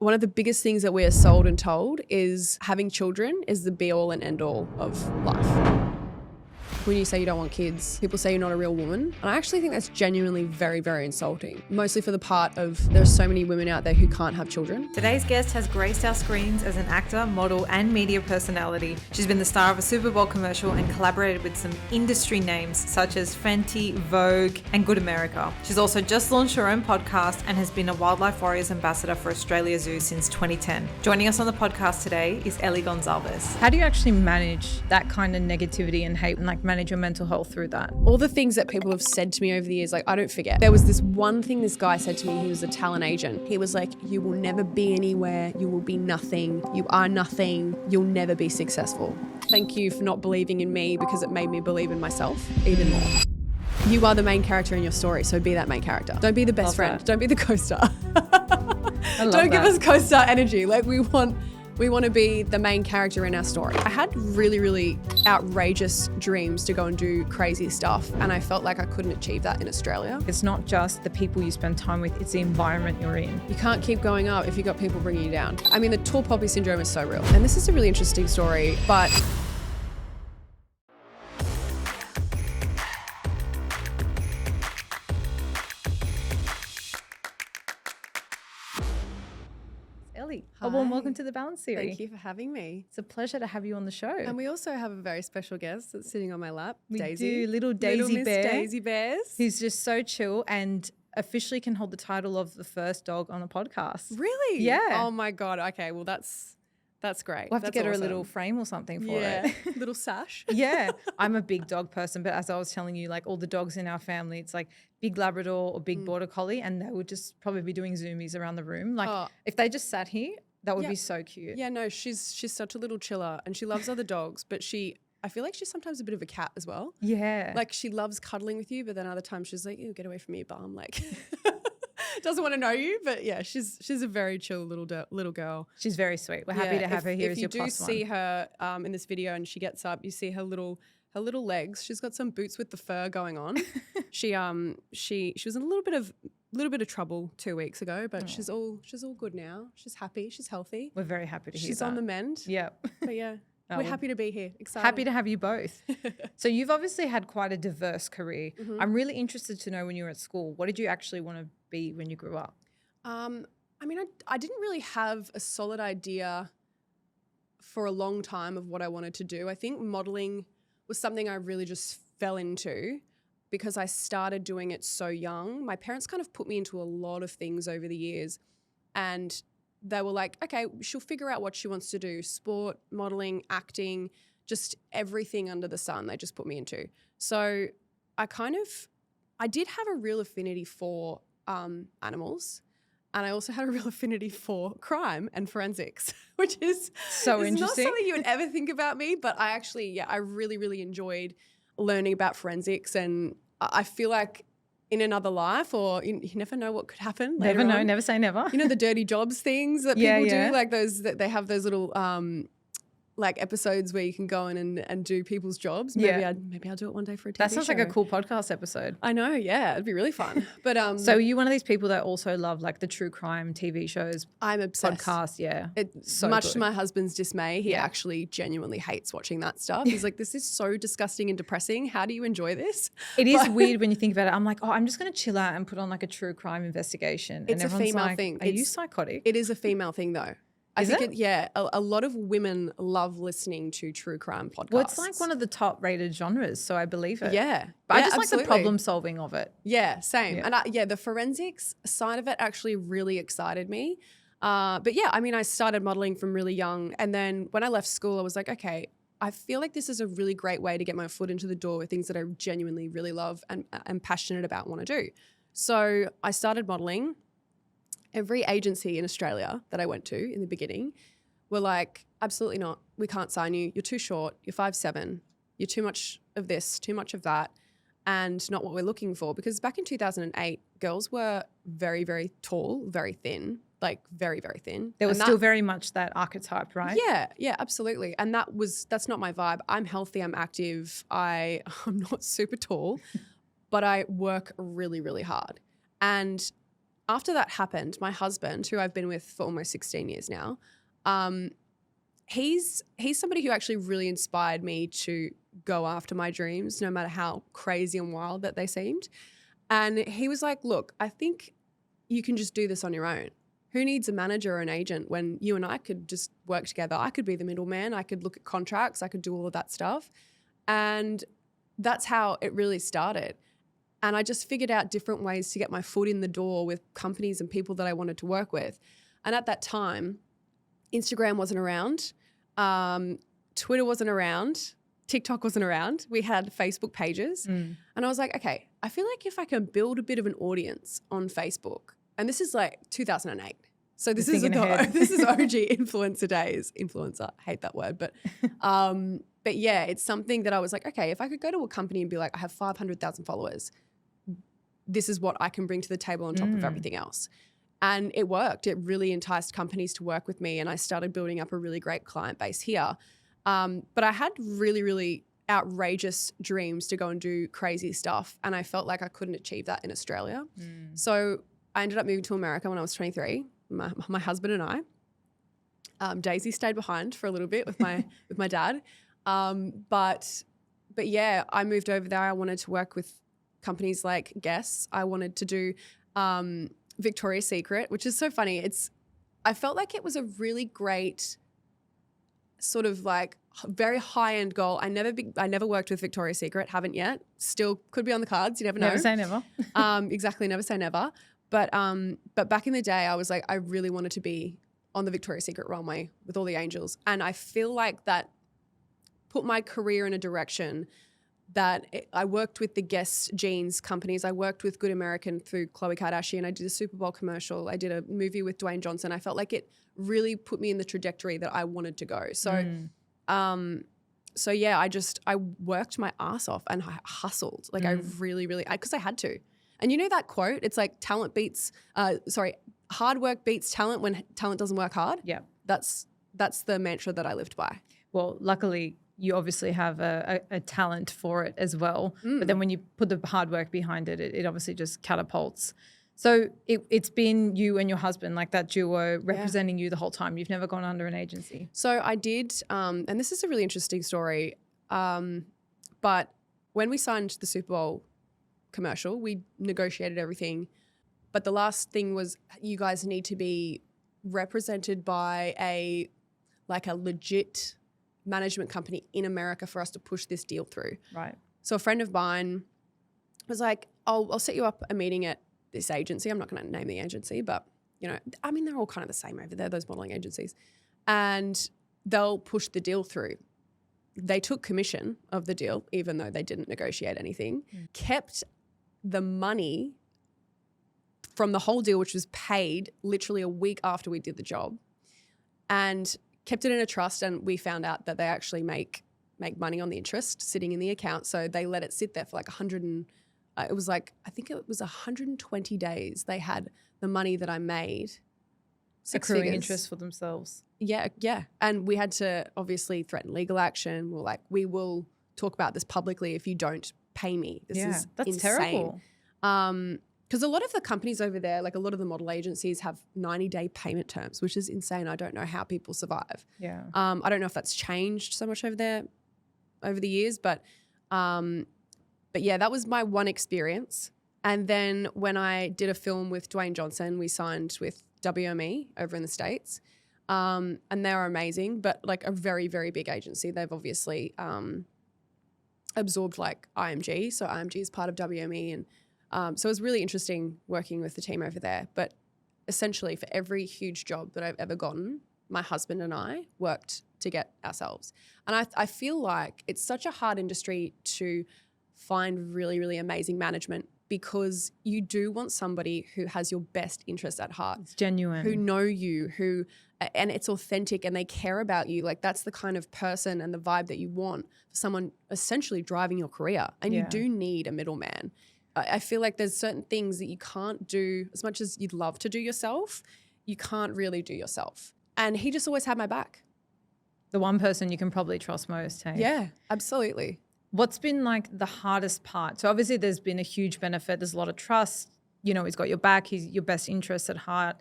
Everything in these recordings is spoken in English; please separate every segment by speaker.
Speaker 1: one of the biggest things that we are sold and told is having children is the be all and end all of life. When you say you don't want kids, people say you're not a real woman. And I actually think that's genuinely very, very insulting. Mostly for the part of there are so many women out there who can't have children.
Speaker 2: Today's guest has graced our screens as an actor, model, and media personality. She's been the star of a Super Bowl commercial and collaborated with some industry names such as Fenty, Vogue, and Good America. She's also just launched her own podcast and has been a Wildlife Warriors ambassador for Australia Zoo since 2010. Joining us on the podcast today is Ellie Gonsalves. How do you actually manage that kind of negativity and hate and manage your mental health through that?
Speaker 1: All the things that people have said to me over the years, I don't forget. There was this one thing this guy said to me. He was a talent agent. He was like, you will never be anywhere. You will be nothing. You are nothing. You'll never be successful. Thank you for not believing in me because it made me believe in myself even more. You are the main character in your story, so be that main character. Don't be the best friend. Don't be the co-star. Don't give us co-star energy. We want to be the main character in our story. I had really, really outrageous dreams to go and do crazy stuff, and I felt like I couldn't achieve that in Australia.
Speaker 2: It's not just the people you spend time with, it's the environment you're in.
Speaker 1: You can't keep going up if you've got people bringing you down. I mean, the tall poppy syndrome is so real. And this is a really interesting story, but
Speaker 2: Ellie.
Speaker 1: Hi.
Speaker 2: Oh, well, welcome to the Balance Series.
Speaker 1: Thank you for having me.
Speaker 2: It's a pleasure to have you on the show.
Speaker 1: And we also have a very special guest that's sitting on my lap,
Speaker 2: We
Speaker 1: Daisy.
Speaker 2: do, little Daisy
Speaker 1: Miss
Speaker 2: Bear.
Speaker 1: Daisy Bears.
Speaker 2: Who's just so chill and officially can hold the title of the first dog on a podcast.
Speaker 1: Really?
Speaker 2: Yeah.
Speaker 1: Oh my God. Okay, well that's great.
Speaker 2: We'll have
Speaker 1: That's
Speaker 2: to get her a
Speaker 1: awesome.
Speaker 2: little frame or something for
Speaker 1: Yeah,
Speaker 2: it.
Speaker 1: little sash.
Speaker 2: Yeah, I'm a big dog person, but as I was telling you, all the dogs in our family, it's like big Labrador or big Border Collie, and they would just probably be doing zoomies around the room. If they just sat here, that would be so cute.
Speaker 1: Yeah, no, she's such a little chiller and she loves other dogs, but I feel like she's sometimes a bit of a cat as well.
Speaker 2: Yeah.
Speaker 1: Like she loves cuddling with you, but then other times she's like, ew, get away from me, bum. Like doesn't want to know you, but yeah, she's a very chill little girl.
Speaker 2: She's very sweet. We're happy to have her here as your plus one.
Speaker 1: If you do see her in this video and she gets up, you see her little legs. She's got some boots with the fur going on. she was in a little bit of trouble 2 weeks ago, but she's all good now. She's happy. She's healthy.
Speaker 2: We're very happy to hear that.
Speaker 1: She's on the mend.
Speaker 2: Yeah.
Speaker 1: But yeah, we're happy to be here. Excited.
Speaker 2: Happy to have you both. So you've obviously had quite a diverse career.
Speaker 1: Mm-hmm.
Speaker 2: I'm really interested to know when you were at school, what did you actually want to be when you grew up?
Speaker 1: I mean, I didn't really have a solid idea for a long time of what I wanted to do. I think modeling was something I really just fell into because I started doing it so young. My parents kind of put me into a lot of things over the years, and they were like, okay, she'll figure out what she wants to do. Sport, modeling, acting, just everything under the sun they just put me into. So I did have a real affinity for animals, and I also had a real affinity for crime and forensics, which is
Speaker 2: so interesting.
Speaker 1: Not something you would ever think about me, but I really, really enjoyed learning about forensics, and I feel like in another life, or you never know what could happen.
Speaker 2: Never know,
Speaker 1: on.
Speaker 2: never say never.
Speaker 1: You know the dirty jobs things that people do, like those that they have those little episodes where you can go in and do people's jobs. Maybe I'll do it one day for a TV
Speaker 2: That sounds
Speaker 1: show.
Speaker 2: like a cool podcast episode.
Speaker 1: I know, yeah, it'd be really fun. But
Speaker 2: so are you one of these people that also love the true crime TV shows?
Speaker 1: I'm obsessed.
Speaker 2: Podcasts, yeah.
Speaker 1: It's
Speaker 2: so
Speaker 1: much
Speaker 2: good.
Speaker 1: to my husband's dismay. He actually genuinely hates watching that stuff. He's like, this is so disgusting and depressing. How do you enjoy this?
Speaker 2: It is weird when you think about it. I'm like, I'm just going to chill out and put on a true crime investigation.
Speaker 1: It's
Speaker 2: and
Speaker 1: a female
Speaker 2: like,
Speaker 1: thing.
Speaker 2: Are you psychotic?
Speaker 1: It is a female thing though. I think a lot of women love listening to true crime podcasts.
Speaker 2: Well, it's one of the top rated genres, so I believe it.
Speaker 1: Yeah.
Speaker 2: But I just
Speaker 1: absolutely.
Speaker 2: like the problem solving of it.
Speaker 1: Yeah, same.
Speaker 2: Yeah.
Speaker 1: And the forensics side of it actually really excited me. But yeah, I mean, I started modeling from really young. And then when I left school, I was like, okay, I feel like this is a really great way to get my foot into the door with things that I genuinely really love and am passionate about and want to do. So I started modeling. Every agency in Australia that I went to in the beginning were like, absolutely not. We can't sign you. You're too short. You're 5'7". You're too much of this, too much of that, and not what we're looking for. Because back in 2008, girls were very, very tall, very thin, very, very thin.
Speaker 2: There was still very much that archetype, right?
Speaker 1: Yeah, absolutely. And that's not my vibe. I'm healthy. I'm active. I'm not super tall, but I work really, really hard. And after that happened, my husband, who I've been with for almost 16 years now, he's somebody who actually really inspired me to go after my dreams, no matter how crazy and wild that they seemed. And he was like, look, I think you can just do this on your own. Who needs a manager or an agent when you and I could just work together? I could be the middleman. I could look at contracts. I could do all of that stuff. And that's how it really started. And I just figured out different ways to get my foot in the door with companies and people that I wanted to work with. And at that time, Instagram wasn't around. Twitter wasn't around. TikTok wasn't around. We had Facebook pages. And I was like, okay, I feel like if I can build a bit of an audience on Facebook, and this is like 2008. So this is OG influencer days. Influencer, I hate that word. But yeah, it's something that I was like, okay, if I could go to a company and be like, I have 500,000 followers, this is what I can bring to the table on top of everything else. And it worked. It really enticed companies to work with me, and I started building up a really great client base here. But I had really, really outrageous dreams to go and do crazy stuff, and I felt like I couldn't achieve that in Australia. So I ended up moving to America when I was 23, my husband and I. Daisy stayed behind for a little bit with my dad. But yeah, I moved over there. I wanted to work with companies like Guess. I wanted to do Victoria's Secret, which is so funny. I felt like it was a really great sort of like very high-end goal. I never worked with Victoria's Secret, haven't yet. Still could be on the cards. You never know.
Speaker 2: Never say never.
Speaker 1: Exactly, never say never. But back in the day, I was like, I really wanted to be on the Victoria's Secret runway with all the angels. And I feel like that put my career in a direction that I worked with the Guess jeans companies. I worked with Good American through Khloe Kardashian. I did a Super Bowl commercial. I did a movie with Dwayne Johnson. I felt like it really put me in the trajectory that I wanted to go. So, so yeah, I worked my ass off and I hustled. Like I really, because I had to. And you know that quote? It's like hard work beats talent when talent doesn't work hard.
Speaker 2: Yeah.
Speaker 1: That's the mantra that I lived by.
Speaker 2: Well, luckily you obviously have a talent for it as well. But then when you put the hard work behind it, it obviously just catapults. So it's been you and your husband, like that duo representing you the whole time. You've never gone under an agency.
Speaker 1: So I did, and this is a really interesting story. But when we signed the Super Bowl commercial, we negotiated everything. But the last thing was, you guys need to be represented by a legit management company in America for us to push this deal through.
Speaker 2: Right.
Speaker 1: So a friend of mine was like, I'll set you up a meeting at this agency. I'm not going to name the agency, but I mean, they're all kind of the same over there, those modeling agencies. And they'll push the deal through. They took commission of the deal, even though they didn't negotiate anything, kept the money from the whole deal, which was paid literally a week after we did the job, and kept it in a trust. And we found out that they actually make money on the interest sitting in the account. So they let it sit there for like I think it was 120 days. They had the money that I made.
Speaker 2: Accruing interest for themselves.
Speaker 1: Yeah. And we had to obviously threaten legal action. We're like, we will talk about this publicly if you don't pay me. That's
Speaker 2: insane.
Speaker 1: Terrible. Because a lot of the companies over there, like a lot of the model agencies, have 90-day payment terms, which is insane. I don't know how people survive.
Speaker 2: Yeah.
Speaker 1: I don't know if that's changed so much over there over the years, but yeah, that was my one experience. And then when I did a film with Dwayne Johnson, we signed with WME over in the States. And they're amazing, but like a very, very big agency. They've obviously absorbed like IMG. So IMG is part of WME. And so it was really interesting working with the team over there. But essentially for every huge job that I've ever gotten, my husband and I worked to get ourselves. And I feel like it's such a hard industry to find really, really amazing management, because you do want somebody who has your best interest at heart.
Speaker 2: It's genuine.
Speaker 1: Who know you, and it's authentic and they care about you. Like that's the kind of person and the vibe that you want for someone essentially driving your career. And you do need a middleman. I feel like there's certain things that you can't do as much as you'd love to do yourself. You can't really do yourself. And he just always had my back.
Speaker 2: The one person you can probably trust most, hey?
Speaker 1: Yeah, absolutely.
Speaker 2: What's been like the hardest part? So obviously there's been a huge benefit. There's a lot of trust. he's got your back, he's your best interests at heart.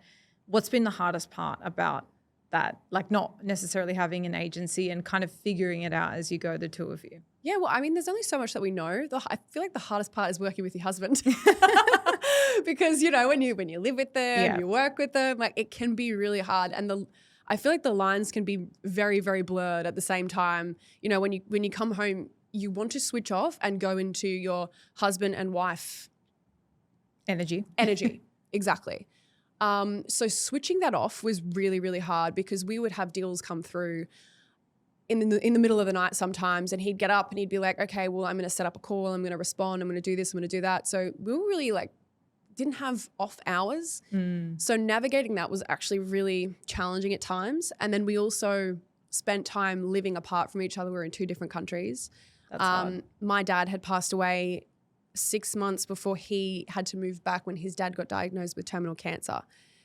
Speaker 2: What's been the hardest part about that? Like not necessarily having an agency and kind of figuring it out as you go, the two of you.
Speaker 1: Yeah, well, I mean, there's only so much that we know. I feel like the hardest part is working with your husband because, when you live with them, you work with them, like it can be really hard. And I feel like the lines can be very, very blurred at the same time. When you come home, you want to switch off and go into your husband and wife
Speaker 2: energy.
Speaker 1: Exactly. So switching that off was really, really hard because we would have deals come through in the middle of the night sometimes, and he'd get up and he'd be like, okay, well, I'm going to set up a call. I'm going to respond. I'm going to do this. I'm going to do that. So we were really didn't have off hours. So navigating that was actually really challenging at times. And then we also spent time living apart from each other. We were in 2 different countries.
Speaker 2: That's hard.
Speaker 1: My dad had passed away 6 months before he had to move back when his dad got diagnosed with terminal cancer.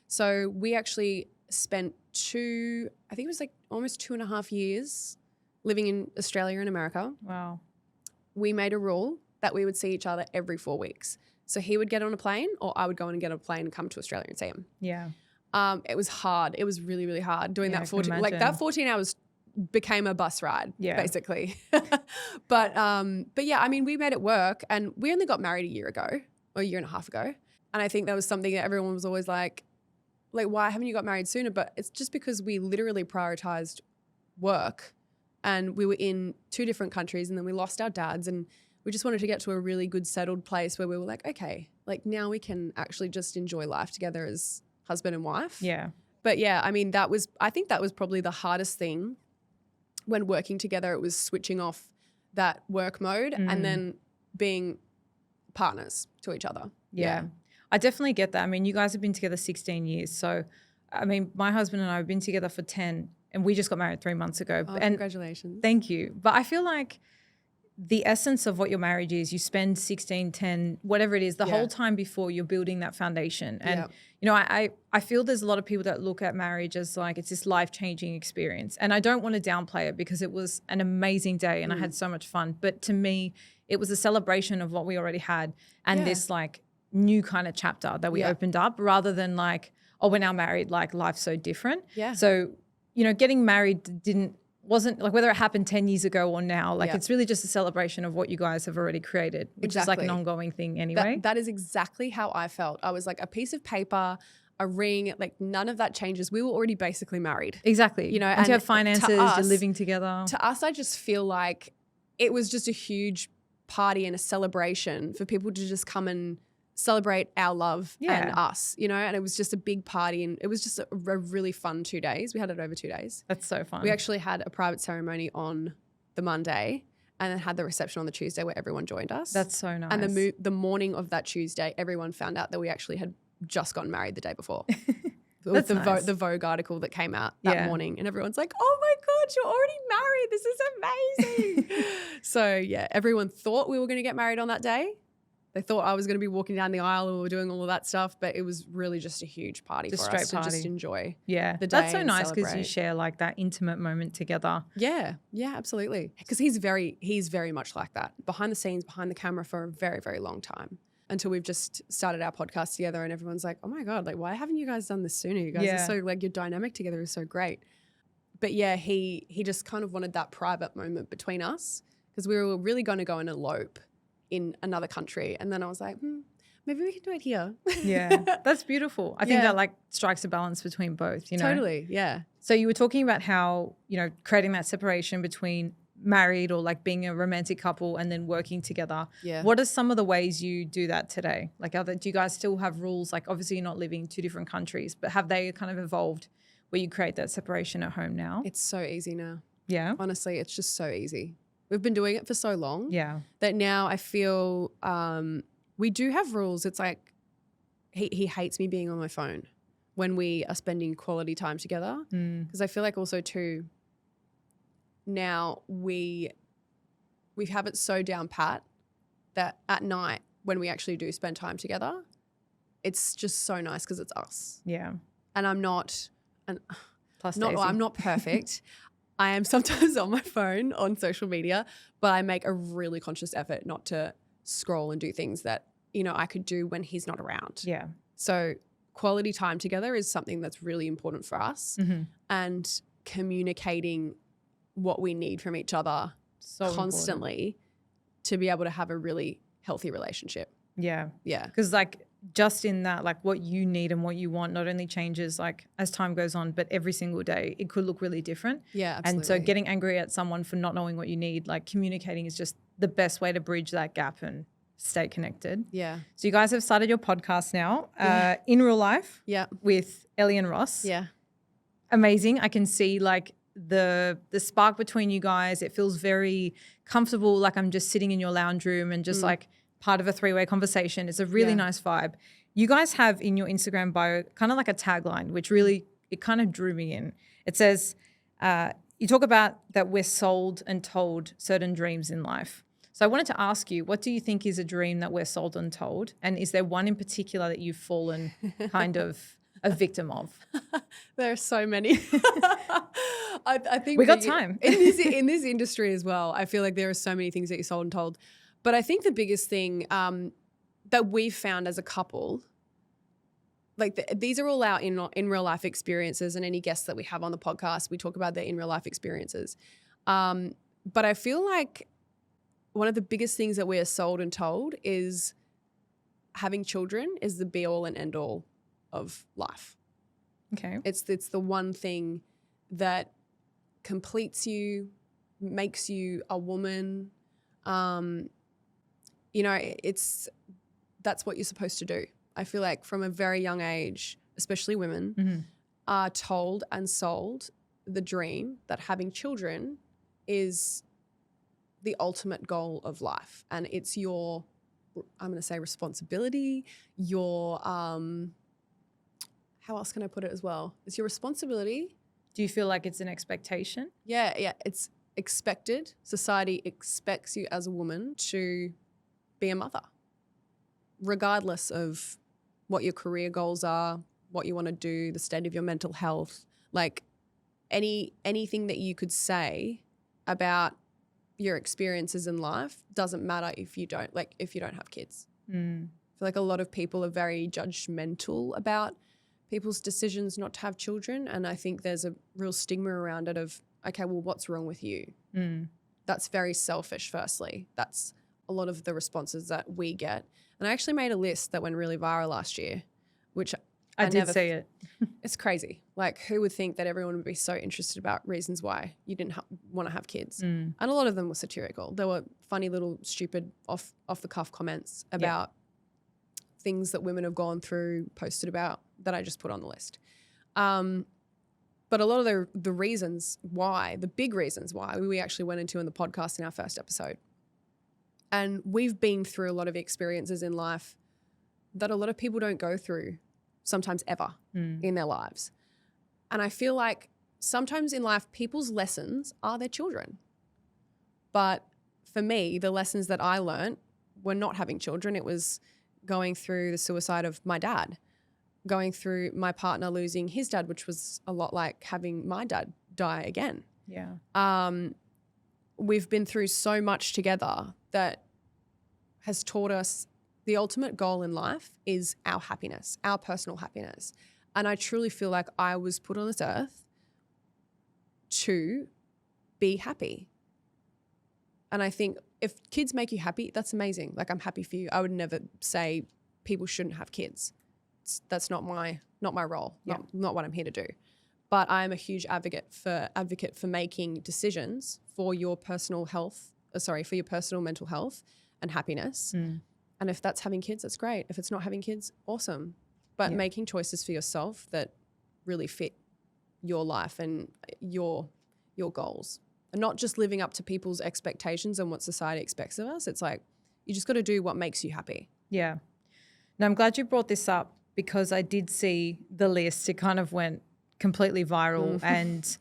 Speaker 1: So we actually spent I think it was almost 2.5 years living in Australia and America.
Speaker 2: Wow.
Speaker 1: We made a rule that we would see each other every 4 weeks. So he would get on a plane or I would go and get on a plane and come to Australia and see him.
Speaker 2: Yeah.
Speaker 1: It was hard. It was really, really hard doing that 14.
Speaker 2: That
Speaker 1: 14 hours became a bus ride, basically. But yeah, I mean, we made it work, and we only got married a year and a half ago. And I think that was something that everyone was always like, why haven't you got married sooner? But it's just because we literally prioritized work, and we were in 2 different countries, and then we lost our dads, and we just wanted to get to a really good settled place where we were like, okay, now we can actually just enjoy life together as husband and wife.
Speaker 2: Yeah.
Speaker 1: But yeah, I mean, I think that was probably the hardest thing when working together. It was switching off that work mode and then being partners to each other.
Speaker 2: Yeah. I definitely get that. I mean, you guys have been together 16 years. So, I mean, my husband and I have been together for 10, and we just got married 3 months ago.
Speaker 1: Oh,
Speaker 2: and
Speaker 1: congratulations.
Speaker 2: Thank you. But I feel like the essence of what your marriage is, you spend 16, 10, whatever it is, the whole time before you're building that foundation. And, I feel there's a lot of people that look at marriage as it's this life-changing experience. And I don't want to downplay it because it was an amazing day and I had so much fun. But to me, it was a celebration of what we already had and this new kind of chapter that we opened up, rather than we're now married, life's so different.
Speaker 1: Yeah.
Speaker 2: So, getting married wasn't whether it happened 10 years ago or now, it's really just a celebration of what you guys have already created, which is an ongoing thing anyway.
Speaker 1: That is exactly how I felt. I was a piece of paper, a ring, none of that changes. We were already basically married.
Speaker 2: Exactly. And you have finances, you're living together.
Speaker 1: To us, I just feel like it was just a huge party and a celebration for people to just come and celebrate our love and us, and it was just a big party, and it was just a really fun 2 days. We had it over 2 days.
Speaker 2: That's so fun.
Speaker 1: We actually had a private ceremony on the Monday and then had the reception on the Tuesday where everyone joined us.
Speaker 2: That's so nice.
Speaker 1: And the morning of that Tuesday, everyone found out that we actually had just gotten married the day before. With the Vogue article that came out that morning, and everyone's like, oh my God, you're already married. This is amazing. So yeah, everyone thought we were going to get married on that day. They thought I was going to be walking down the aisle and we were doing all of that stuff, but it was really just a huge party for us to just enjoy the day.
Speaker 2: That's so nice because you share that intimate moment together.
Speaker 1: Yeah, absolutely. Because he's very much like that. Behind the scenes, behind the camera for a very, very long time, until we've just started our podcast together and everyone's like, oh my God, why haven't you guys done this sooner? You guys are so your dynamic together is so great. But yeah, he just kind of wanted that private moment between us because we were really going to go and elope in another country. And then I was like, maybe we can do it here.
Speaker 2: Yeah, that's beautiful. I think that strikes a balance between both,
Speaker 1: Totally, yeah.
Speaker 2: So you were talking about how, creating that separation between married or being a romantic couple and then working together.
Speaker 1: Yeah.
Speaker 2: What are some of the ways you do that today? Do you guys still have rules? Obviously you're not living in 2 different countries, but have they kind of evolved where you create that separation at home now?
Speaker 1: It's so easy now.
Speaker 2: Yeah.
Speaker 1: Honestly, it's just so easy. We've been doing it for so long
Speaker 2: that
Speaker 1: now I feel we do have rules. It's he hates me being on my phone when we are spending quality time together, because I feel also too now we have it so down pat that at night when we actually do spend time together, it's just so nice because it's us.
Speaker 2: Yeah.
Speaker 1: And I'm not
Speaker 2: Plus
Speaker 1: I'm not perfect. I am sometimes on my phone on social media, but I make a really conscious effort not to scroll and do things that, I could do when he's not around.
Speaker 2: Yeah.
Speaker 1: So quality time together is something that's really important for us, and communicating what we need from each other constantly to be able to have a really healthy relationship.
Speaker 2: Yeah.
Speaker 1: Yeah.
Speaker 2: Because like just in that, like what you need and what you want not only changes like as time goes on, but every single day it could look really different.
Speaker 1: Yeah, absolutely.
Speaker 2: And so getting angry at someone for not knowing what you need, like communicating is just the best way to bridge that gap and stay connected.
Speaker 1: Yeah.
Speaker 2: So you guys have started your podcast now, In Real Life, with Ellie and Ross.
Speaker 1: Yeah.
Speaker 2: Amazing. I can see like the spark between you guys. It feels very comfortable, like I'm just sitting in your lounge room and just like part of a three-way conversation. It's a really nice vibe. You guys have in your Instagram bio kind of like a tagline, which really, it kind of drew me in. It says, you talk about that we're sold and told certain dreams in life. So I wanted to ask you, what do you think is a dream that we're sold and told? And is there one in particular that you've fallen kind of a victim of?
Speaker 1: There are so many. I think
Speaker 2: we got time.
Speaker 1: in this industry as well, I feel like there are so many things that you're sold and told. But I think the biggest thing that we've found as a couple, like these are all our in real life experiences, and any guests that we have on the podcast, we talk about their in real life experiences. But I feel like one of the biggest things that we are sold and told is having children is the be all and end all of life.
Speaker 2: Okay. It's
Speaker 1: the one thing that completes you, makes you a woman. That's what you're supposed to do. I feel like from a very young age, especially women, are told and sold the dream that having children is the ultimate goal of life. And it's your, I'm going to say responsibility, your, how else can I put it as well? It's your responsibility.
Speaker 2: Do you feel like it's an expectation?
Speaker 1: Yeah. It's expected. Society expects you as a woman to be a mother, regardless of what your career goals are, what you want to do, the state of your mental health, like anything that you could say about your experiences in life doesn't matter if you don't have kids. I feel like a lot of people are very judgmental about people's decisions not to have children, and I think there's a real stigma around it of, okay, well, what's wrong with you? That's very selfish, firstly. That's a lot of the responses that we get. And I actually made a list that went really viral last year, which
Speaker 2: I did see it.
Speaker 1: It's crazy. Like, who would think that everyone would be so interested about reasons why you didn't want to have kids? And a lot of them were satirical. There were funny little stupid off the cuff comments about things that women have gone through, posted about, that I just put on the list. But a lot of the reasons why, the big reasons why, we actually went into in the podcast in our first episode. And we've been through a lot of experiences in life that a lot of people don't go through, sometimes ever in their lives. And I feel like sometimes in life, people's lessons are their children. But for me, the lessons that I learned were not having children. It was going through the suicide of my dad, going through my partner losing his dad, which was a lot like having my dad die again.
Speaker 2: Yeah.
Speaker 1: We've been through so much together that has taught us the ultimate goal in life is our happiness, our personal happiness. And I truly feel like I was put on this earth to be happy. And I think if kids make you happy, that's amazing. Like, I'm happy for you. I would never say people shouldn't have kids. That's not my role, not what I'm here to do. But I'm a huge advocate for making decisions for your personal health, for your personal mental health and happiness. And if that's having kids, that's great. If it's not having kids, awesome. But making choices for yourself that really fit your life and your goals. And not just living up to people's expectations and what society expects of us. It's like, you just got to do what makes you happy.
Speaker 2: Yeah. Now, I'm glad you brought this up because I did see the list. It kind of went completely viral. And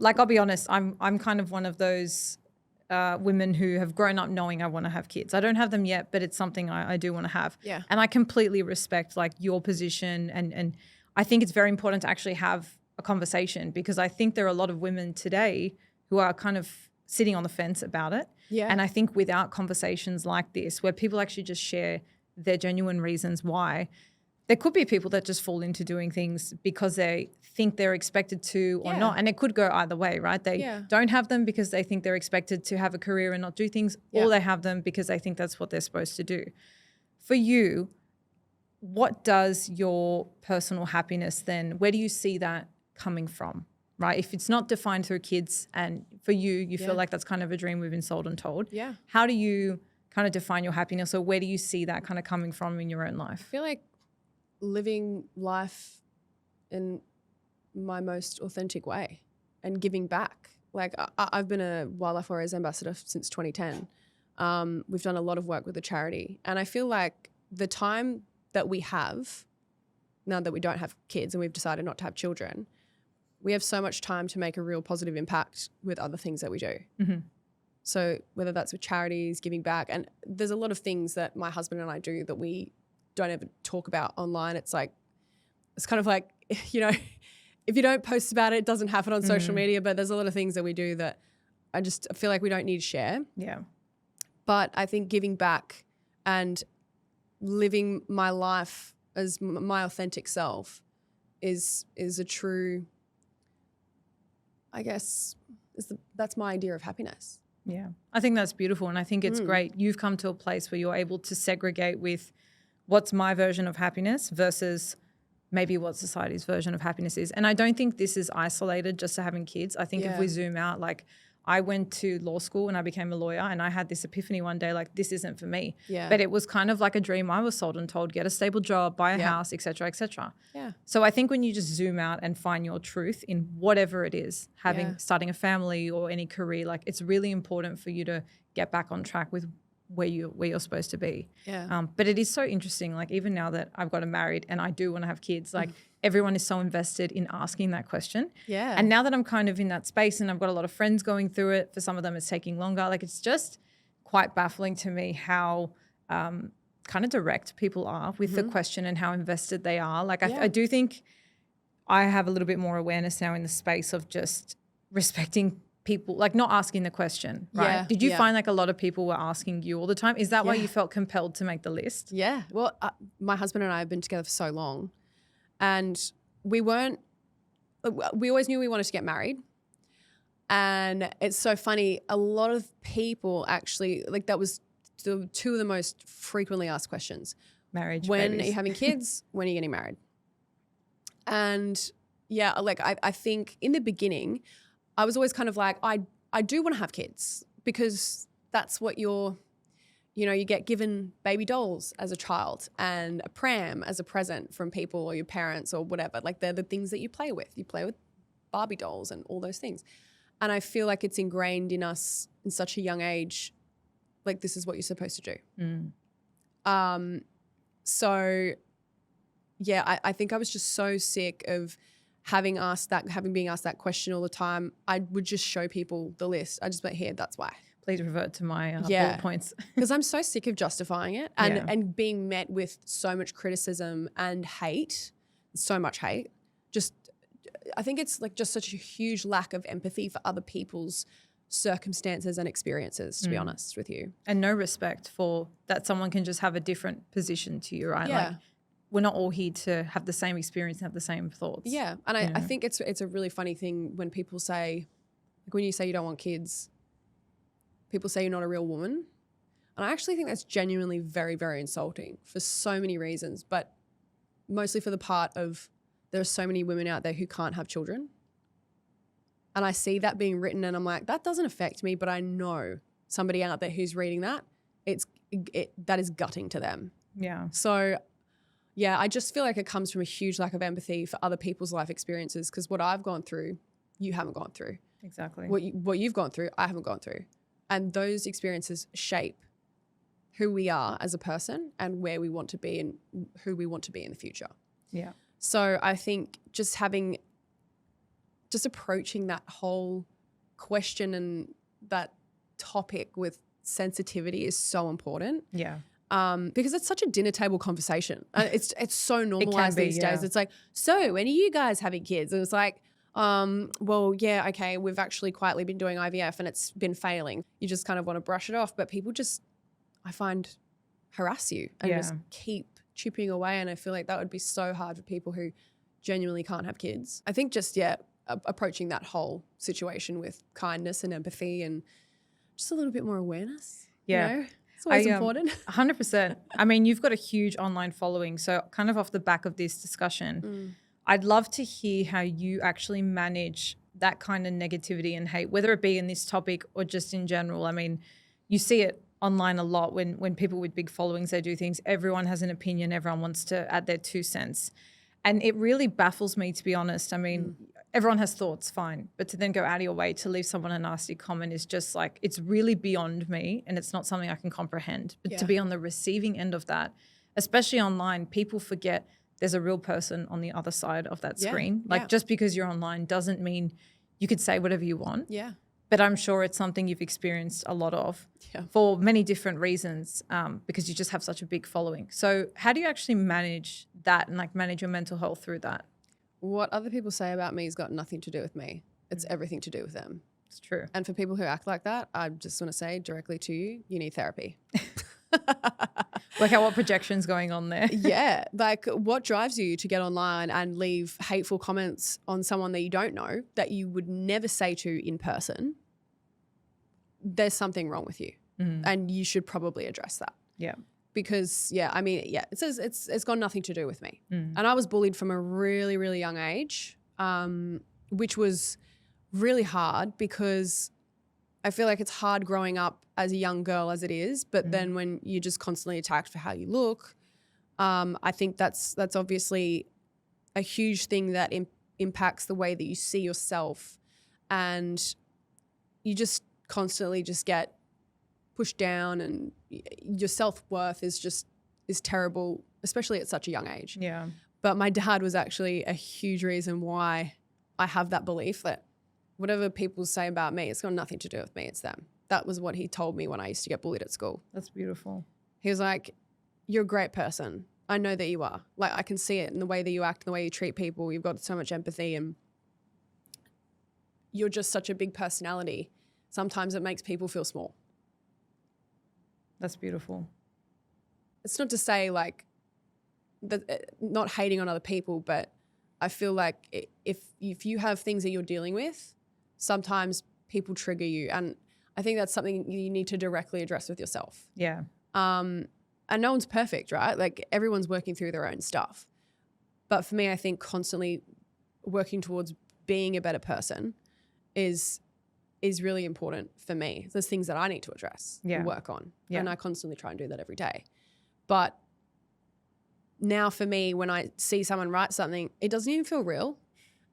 Speaker 2: like, I'll be honest, I'm kind of one of those women who have grown up knowing I want to have kids. I don't have them yet, but it's something I do want to have.
Speaker 1: Yeah.
Speaker 2: And I completely respect like your position. And I think it's very important to actually have a conversation because I think there are a lot of women today who are kind of sitting on the fence about it.
Speaker 1: Yeah.
Speaker 2: And I think without conversations like this, where people actually just share their genuine reasons why. There could be people that just fall into doing things because they think they're expected to or not. And it could go either way, right? They don't have them because they think they're expected to have a career and not do things, or they have them because they think that's what they're supposed to do. For you, what does your personal happiness then, where do you see that coming from, right? If it's not defined through kids and for you feel like that's kind of a dream we've been sold and told.
Speaker 1: Yeah.
Speaker 2: How do you kind of define your happiness, or where do you see that kind of coming from in your own life?
Speaker 1: I feel like living life in my most authentic way and giving back. Like I've been a Wildlife Warriors ambassador since 2010. We've done a lot of work with the charity, and I feel like the time that we have now that we don't have kids and we've decided not to have children, we have so much time to make a real positive impact with other things that we do.
Speaker 2: Mm-hmm.
Speaker 1: So whether that's with charities, giving back, and there's a lot of things that my husband and I do that we don't ever talk about online. It's kind of like, you know, if you don't post about it, it doesn't happen on social media, but there's a lot of things that we do that I feel like we don't need to share.
Speaker 2: Yeah.
Speaker 1: But I think giving back and living my life as my authentic self is a true, I guess, that's my idea of happiness.
Speaker 2: Yeah, I think that's beautiful, and I think it's great. You've come to a place where you're able to segregate with what's my version of happiness versus maybe what society's version of happiness is. And I don't think this is isolated just to having kids. I think if we zoom out, like I went to law school and I became a lawyer, and I had this epiphany one day, like this isn't for me.
Speaker 1: Yeah.
Speaker 2: But it was kind of like a dream I was sold and told, get a stable job, buy a house, et cetera, et cetera.
Speaker 1: Yeah.
Speaker 2: So I think when you just zoom out and find your truth in whatever it is, starting a family or any career, like it's really important for you to get back on track with where you're supposed to be.
Speaker 1: Yeah.
Speaker 2: But it is so interesting, like even now that I've gotten married and I do want to have kids, like everyone is so invested in asking that question. Yeah. And now that I'm kind of in that space and I've got a lot of friends going through it, for some of them it's taking longer. Like it's just quite baffling to me how kind of direct people are with the question and how invested they are. Like I do think I have a little bit more awareness now in the space of just respecting people, like not asking the question, right?
Speaker 1: Yeah,
Speaker 2: Did you find like a lot of people were asking you all the time? Is that why you felt compelled to make the list?
Speaker 1: Yeah. Well, my husband and I have been together for so long, and we always knew we wanted to get married. And it's so funny. A lot of people actually, like that was two of the most frequently asked questions.
Speaker 2: Marriage,
Speaker 1: when
Speaker 2: babies.
Speaker 1: are you having kids? When are you getting married? And yeah, like I think in the beginning, I was always kind of like, I do want to have kids because that's what you get given baby dolls as a child and a pram as a present from people or your parents or whatever. Like they're the things that you play with. You play with Barbie dolls and all those things. And I feel like it's ingrained in us in such a young age, like this is what you're supposed to do. So yeah, I think I was just so sick of having being asked that question all the time. I would just show people the list. I just went, here, that's why.
Speaker 2: Please revert to my bullet points.
Speaker 1: Because I'm so sick of justifying it and being met with so much criticism and hate, so much hate. Just, I think it's like just such a huge lack of empathy for other people's circumstances and experiences, to be honest with you.
Speaker 2: And no respect for that someone can just have a different position to you, right?
Speaker 1: Yeah.
Speaker 2: Like, we're not all here to have the same experience and have the same thoughts.
Speaker 1: Yeah. And I think it's a really funny thing when people say, like when you say you don't want kids, people say you're not a real woman. And I actually think that's genuinely very, very insulting for so many reasons, but mostly for the part of there are so many women out there who can't have children. And I see that being written and I'm like, that doesn't affect me, but I know somebody out there who's reading that, that is gutting to them.
Speaker 2: Yeah.
Speaker 1: So yeah, I just feel like it comes from a huge lack of empathy for other people's life experiences, because what I've gone through, you haven't gone through.
Speaker 2: Exactly.
Speaker 1: What you've gone through, I haven't gone through. And those experiences shape who we are as a person and where we want to be and who we want to be in the future.
Speaker 2: Yeah.
Speaker 1: So I think just approaching that whole question and that topic with sensitivity is so important.
Speaker 2: Yeah.
Speaker 1: Because it's such a dinner table conversation. It's so normalized these days. It's like, so when are you guys having kids? And it's like, well, yeah, okay, we've actually quietly been doing IVF and it's been failing. You just kind of want to brush it off. But people just, I find harass you and just keep chipping away. And I feel like that would be so hard for people who genuinely can't have kids. I think just, approaching that whole situation with kindness and empathy and just a little bit more awareness.
Speaker 2: Yeah.
Speaker 1: You know? It's always important.
Speaker 2: 100%. I mean, you've got a huge online following. So kind of off the back of this discussion, I'd love to hear how you actually manage that kind of negativity and hate, whether it be in this topic or just in general. I mean, you see it online a lot when people with big followings, they do things. Everyone has an opinion. Everyone wants to add their 2 cents. And it really baffles me, to be honest. I mean, everyone has thoughts, fine. But to then go out of your way to leave someone a nasty comment is just like, it's really beyond me and it's not something I can comprehend. But to be on the receiving end of that, especially online, people forget there's a real person on the other side of that screen. Like just because you're online doesn't mean you could say whatever you want.
Speaker 1: Yeah.
Speaker 2: But I'm sure it's something you've experienced a lot of for many different reasons because you just have such a big following. So how do you actually manage that and like manage your mental health through that?
Speaker 1: What other people say about me has got nothing to do with me. It's everything to do with them.
Speaker 2: It's true.
Speaker 1: And for people who act like that, I just want to say directly to you, you need therapy.
Speaker 2: Work out what projection's going on there.
Speaker 1: Yeah. Like what drives you to get online and leave hateful comments on someone that you don't know that you would never say to in person? There's something wrong with you and you should probably address that.
Speaker 2: Yeah.
Speaker 1: Because it says it's got nothing to do with me. And I was bullied from a really, really young age, which was really hard because I feel like it's hard growing up as a young girl as it is, but then when you're just constantly attacked for how you look, I think that's obviously a huge thing that impacts the way that you see yourself, and you just constantly just get pushed down, and your self-worth is terrible, especially at such a young age.
Speaker 2: Yeah.
Speaker 1: But my dad was actually a huge reason why I have that belief that whatever people say about me, it's got nothing to do with me, it's them. That was what he told me when I used to get bullied at school.
Speaker 2: That's beautiful.
Speaker 1: He was like, you're a great person. I know that you are. Like, I can see it in the way that you act, the way you treat people. You've got so much empathy and you're just such a big personality. Sometimes it makes people feel small.
Speaker 2: That's beautiful.
Speaker 1: It's not to say like that, not hating on other people, but I feel like if you have things that you're dealing with, sometimes people trigger you, and I think that's something you need to directly address with yourself.
Speaker 2: Yeah.
Speaker 1: And no one's perfect, right? Like everyone's working through their own stuff. But for me, I think constantly working towards being a better person is really important for me. There's things that I need to address and work on. Yeah. And I constantly try and do that every day. But now for me, when I see someone write something, it doesn't even feel real.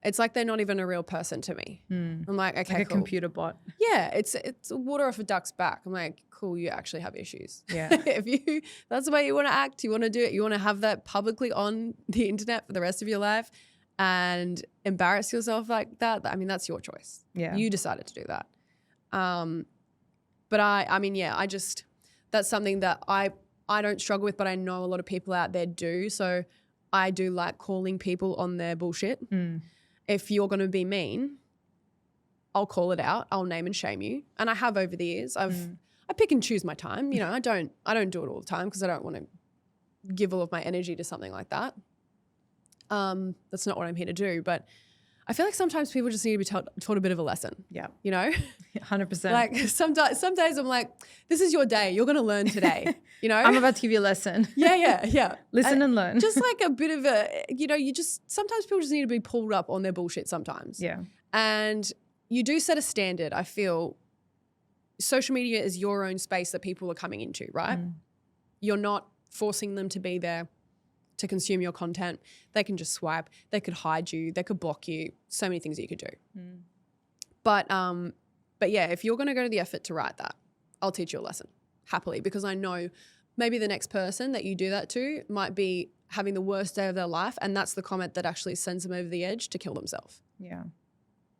Speaker 1: It's like they're not even a real person to me. I'm like, okay,
Speaker 2: like a
Speaker 1: cool.
Speaker 2: computer bot.
Speaker 1: Yeah, it's water off a duck's back. I'm like, cool, you actually have issues.
Speaker 2: Yeah.
Speaker 1: If that's the way you want to act, you want to do it, you want to have that publicly on the internet for the rest of your life and embarrass yourself like that, I mean, that's your choice.
Speaker 2: Yeah.
Speaker 1: You decided to do that. But I mean, that's something that I don't struggle with, but I know a lot of people out there do. So I do like calling people on their bullshit. If you're going to be mean, I'll call it out. I'll name and shame you. And I have over the years. I pick and choose my time. You know, I don't do it all the time because I don't want to give all of my energy to something like that. That's not what I'm here to do. But I feel like sometimes people just need to be taught a bit of a lesson.
Speaker 2: Yeah.
Speaker 1: You know?
Speaker 2: 100%.
Speaker 1: Like some days I'm like, this is your day. You're going to learn today. You know?
Speaker 2: I'm about to give you a lesson.
Speaker 1: Yeah.
Speaker 2: Listen and learn.
Speaker 1: Just like a bit of a, sometimes people just need to be pulled up on their bullshit sometimes.
Speaker 2: Yeah.
Speaker 1: And you do set a standard. I feel social media is your own space that people are coming into, right? You're not forcing them to be there to consume your content. They can just swipe. They could hide you. They could block you. So many things that you could do. But yeah, if you're going to go to the effort to write that, I'll teach you a lesson happily, because I know maybe the next person that you do that to might be having the worst day of their life, and that's the comment that actually sends them over the edge to kill themselves.
Speaker 2: Yeah.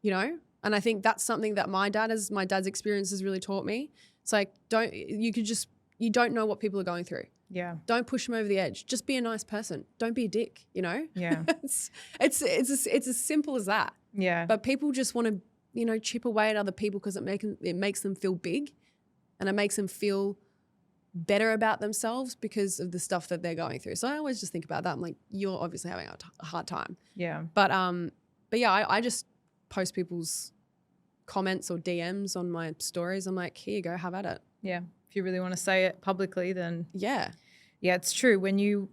Speaker 1: You know? And I think that's something that my dad's experience has really taught me. It's like, you don't know what people are going through.
Speaker 2: Yeah.
Speaker 1: Don't push them over the edge. Just be a nice person. Don't be a dick, you know?
Speaker 2: Yeah.
Speaker 1: it's as simple as that.
Speaker 2: Yeah.
Speaker 1: But people just want to, chip away at other people because it makes them feel big, and it makes them feel better about themselves because of the stuff that they're going through. So I always just think about that. I'm like, you're obviously having a hard time.
Speaker 2: Yeah.
Speaker 1: But yeah, I just post people's comments or DMs on my stories. I'm like, here you go, have at it.
Speaker 2: Yeah. If you really want to say it publicly, then
Speaker 1: yeah,
Speaker 2: it's true. When you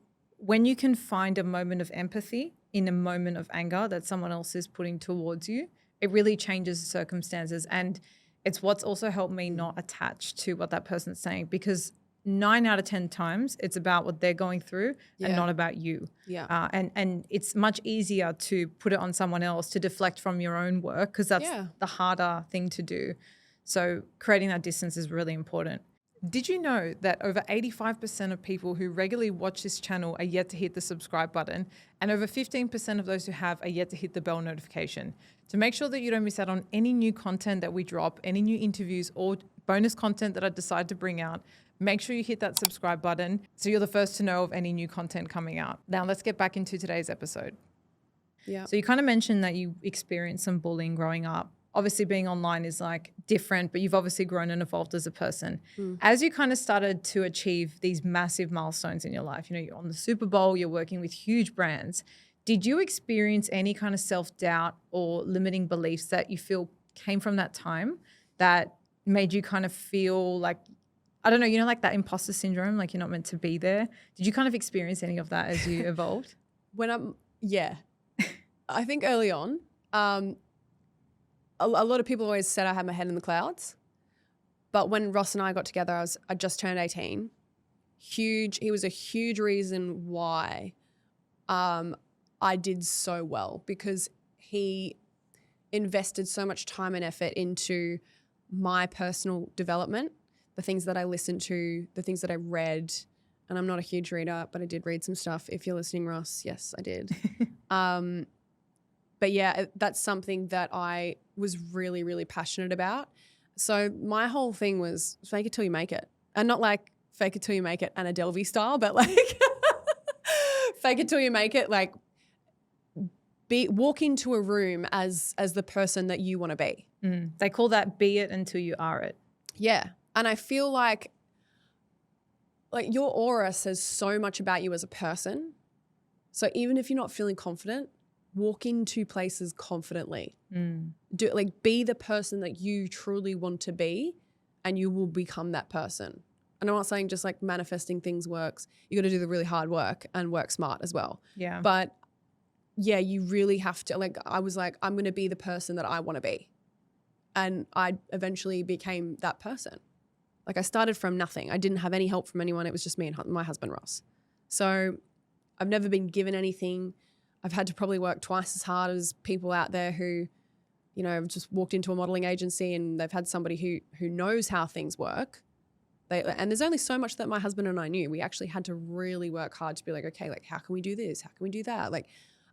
Speaker 2: can find a moment of empathy in a moment of anger that someone else is putting towards you, it really changes the circumstances. And it's what's also helped me not attach to what that person's saying, because 9 out of 10 times it's about what they're going through and not about you.
Speaker 1: Yeah.
Speaker 2: And it's much easier to put it on someone else, to deflect from your own work, because that's the harder thing to do. So creating that distance is really important. Did you know that over 85% of people who regularly watch this channel are yet to hit the subscribe button, and over 15% of those who have are yet to hit the bell notification? To make sure that you don't miss out on any new content that we drop, any new interviews or bonus content that I decide to bring out, make sure you hit that subscribe button so you're the first to know of any new content coming out. Now let's get back into today's episode.
Speaker 1: Yeah.
Speaker 2: So you kind of mentioned that you experienced some bullying growing up. Obviously being online is like different, but you've obviously grown and evolved as a person. As you kind of started to achieve these massive milestones in your life, you know, you're on the Super Bowl, you're working with huge brands. Did you experience any kind of self-doubt or limiting beliefs that you feel came from that time that made you kind of feel like, I don't know, you know, like that imposter syndrome, like you're not meant to be there? Did you kind of experience any of that as you evolved?
Speaker 1: I think early on, a lot of people always said I had my head in the clouds. But when Ross and I got together, I just turned 18. He was a huge reason why I did so well, because he invested so much time and effort into my personal development, the things that I listened to, the things that I read. And I'm not a huge reader, but I did read some stuff. If you're listening, Ross, yes, I did. But yeah, that's something that I was really, really passionate about. So my whole thing was fake it till you make it. And not like fake it till you make it Anna Delvey style, but like fake it till you make it, like walk into a room as the person that you want to be.
Speaker 2: They call that be it until you are it.
Speaker 1: Yeah. And I feel like your aura says so much about you as a person. So even if you're not feeling confident, walk into places confidently. Be the person that you truly want to be, and you will become that person. And I'm not saying just like manifesting things works. You got to do the really hard work and work smart as well.
Speaker 2: Yeah.
Speaker 1: But yeah, you really have to, I was like, I'm going to be the person that I want to be. And I eventually became that person. Like I started from nothing. I didn't have any help from anyone. It was just me and my husband, Ross. So I've never been given anything. I've had to probably work twice as hard as people out there who, you know, have just walked into a modeling agency and they've had somebody who knows how things work. And there's only so much that my husband and I knew. We actually had to really work hard to be like, okay, like how can we do this? How can we do that? Like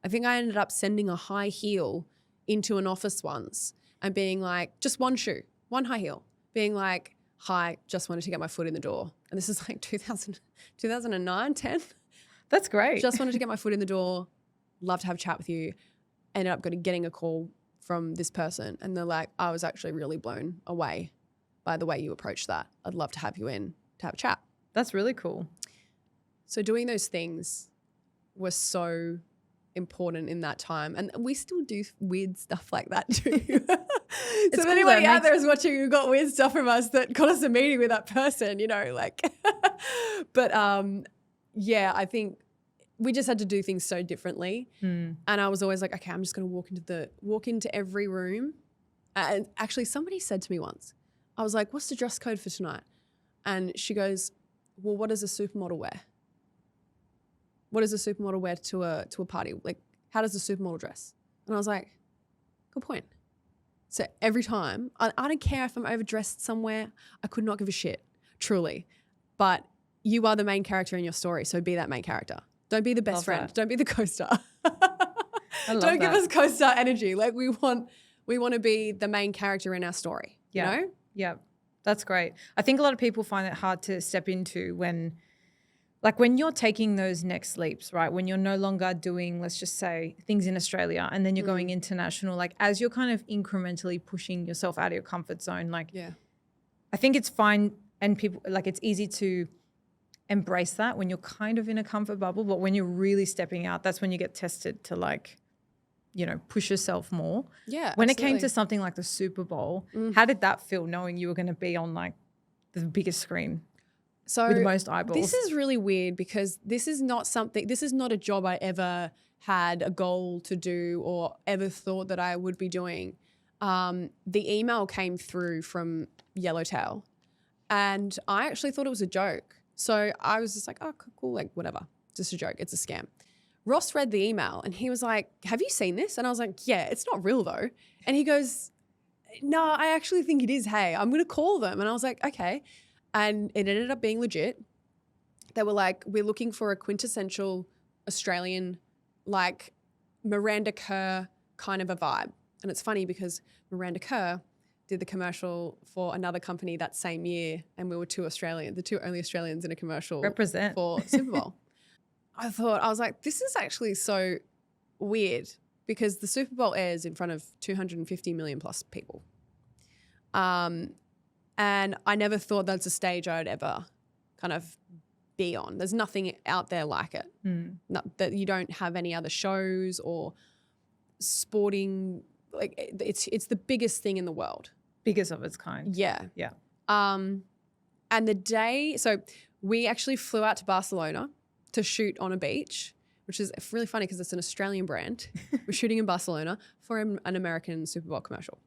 Speaker 1: I think I ended up sending a high heel into an office once and being like, just one shoe, one high heel, being like, hi, just wanted to get my foot in the door. And this is like 2009, 10.
Speaker 2: That's great.
Speaker 1: Just wanted to get my foot in the door. Love to have a chat with you. Ended up getting a call from this person, and they're like, I was actually really blown away by the way you approached that. I'd love to have you in to have a chat.
Speaker 2: That's really cool.
Speaker 1: So doing those things was so important in that time. And we still do weird stuff like that too. So if anybody out there is watching who got weird stuff from us that got us a meeting with that person, you know, like, but yeah, I think we just had to do things so differently. And I was always like, okay, I'm just going to walk into every room. And actually somebody said to me once, I was like, what's the dress code for tonight? And she goes, well, what does a supermodel wear? What does a supermodel wear to a party? Like, how does a supermodel dress? And I was like, good point. So every time, I don't care if I'm overdressed somewhere. I could not give a shit, truly. But you are the main character in your story, so be that main character. Don't be the best friend. Don't be the co-star. Don't give us co-star energy. Like we want to be the main character in our story.
Speaker 2: Yeah.
Speaker 1: You know?
Speaker 2: Yeah. That's great. I think a lot of people find it hard to step into when you're taking those next leaps, right? When you're no longer doing, let's just say, things in Australia and then you're going international, like as you're kind of incrementally pushing yourself out of your comfort zone, like I think it's fine And people, like, it's easy to embrace that when you're kind of in a comfort bubble, but when you're really stepping out, that's when you get tested to, like, you know, push yourself more.
Speaker 1: Yeah.
Speaker 2: When it came
Speaker 1: absolutely.
Speaker 2: to something like the Super Bowl, how did that feel, knowing you were going to be on, like, the biggest screen
Speaker 1: So
Speaker 2: with the most eyeballs?
Speaker 1: this is really weird because this is not a job I ever had a goal to do or ever thought that I would be doing. The email came through from Yellowtail and I actually thought it was a joke. So I was just like, oh, cool, like whatever, just a joke. It's a scam. Ross read the email and he was like, have you seen this? And I was like, yeah, it's not real though. And he goes, no, I actually think it is. Hey, I'm going to call them. And I was like, okay. And it ended up being legit. They were like, we're looking for a quintessential Australian, like Miranda Kerr kind of a vibe. And it's funny because Miranda Kerr did the commercial for another company that same year, and we were the two only Australians in a commercial
Speaker 2: Represent.
Speaker 1: for Super Bowl. I was like, this is actually so weird because the Super Bowl airs in front of 250 million plus people. And I never thought that's a stage I'd ever kind of be on. There's nothing out there like it. Not that you don't have any other shows or sporting, like it's the biggest thing in the world.
Speaker 2: Biggest of its kind.
Speaker 1: Yeah.
Speaker 2: Yeah.
Speaker 1: And the day, so we actually flew out to Barcelona to shoot on a beach, which is really funny because it's an Australian brand. We're shooting in Barcelona for an American Super Bowl commercial.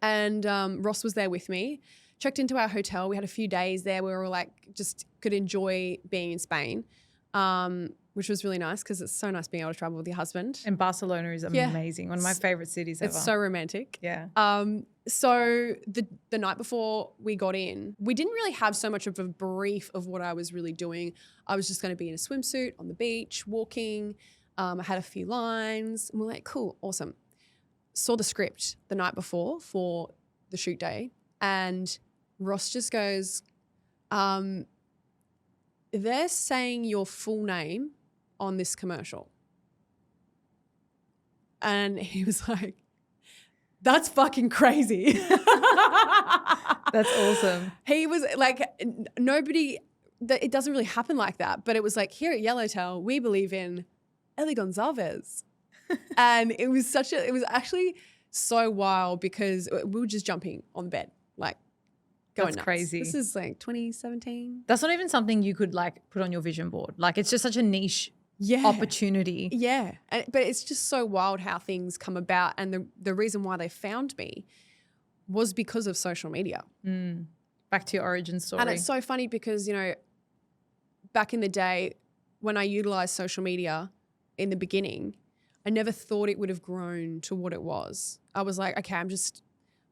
Speaker 1: And Ross was there with me, checked into our hotel. We had a few days there. We were like, just could enjoy being in Spain, which was really nice because it's so nice being able to travel with your husband.
Speaker 2: And Barcelona is amazing. One of my favorite cities ever.
Speaker 1: It's so romantic.
Speaker 2: Yeah.
Speaker 1: So the night before we got in, we didn't really have so much of a brief of what I was really doing. I was just going to be in a swimsuit on the beach, walking. I had a few lines and we're like, cool, awesome. Saw the script the night before for the shoot day and Ross just goes, they're saying your full name on this commercial. And he was like, that's fucking crazy.
Speaker 2: That's awesome.
Speaker 1: He was like, it doesn't really happen like that. But it was like, here at Yellowtail, we believe in Ellie Gonsalves. And it was actually so wild because we were just jumping on the bed, like going
Speaker 2: That's
Speaker 1: nuts.
Speaker 2: crazy.
Speaker 1: This is like 2017.
Speaker 2: That's not even something you could, like, put on your vision board. Like, it's just such a niche opportunity.
Speaker 1: Yeah. But it's just so wild how things come about. And the reason why they found me was because of social media.
Speaker 2: Back to your origin story.
Speaker 1: And it's so funny because, you know, back in the day when I utilized social media in the beginning, I never thought it would have grown to what it was. I was like, okay, I'm just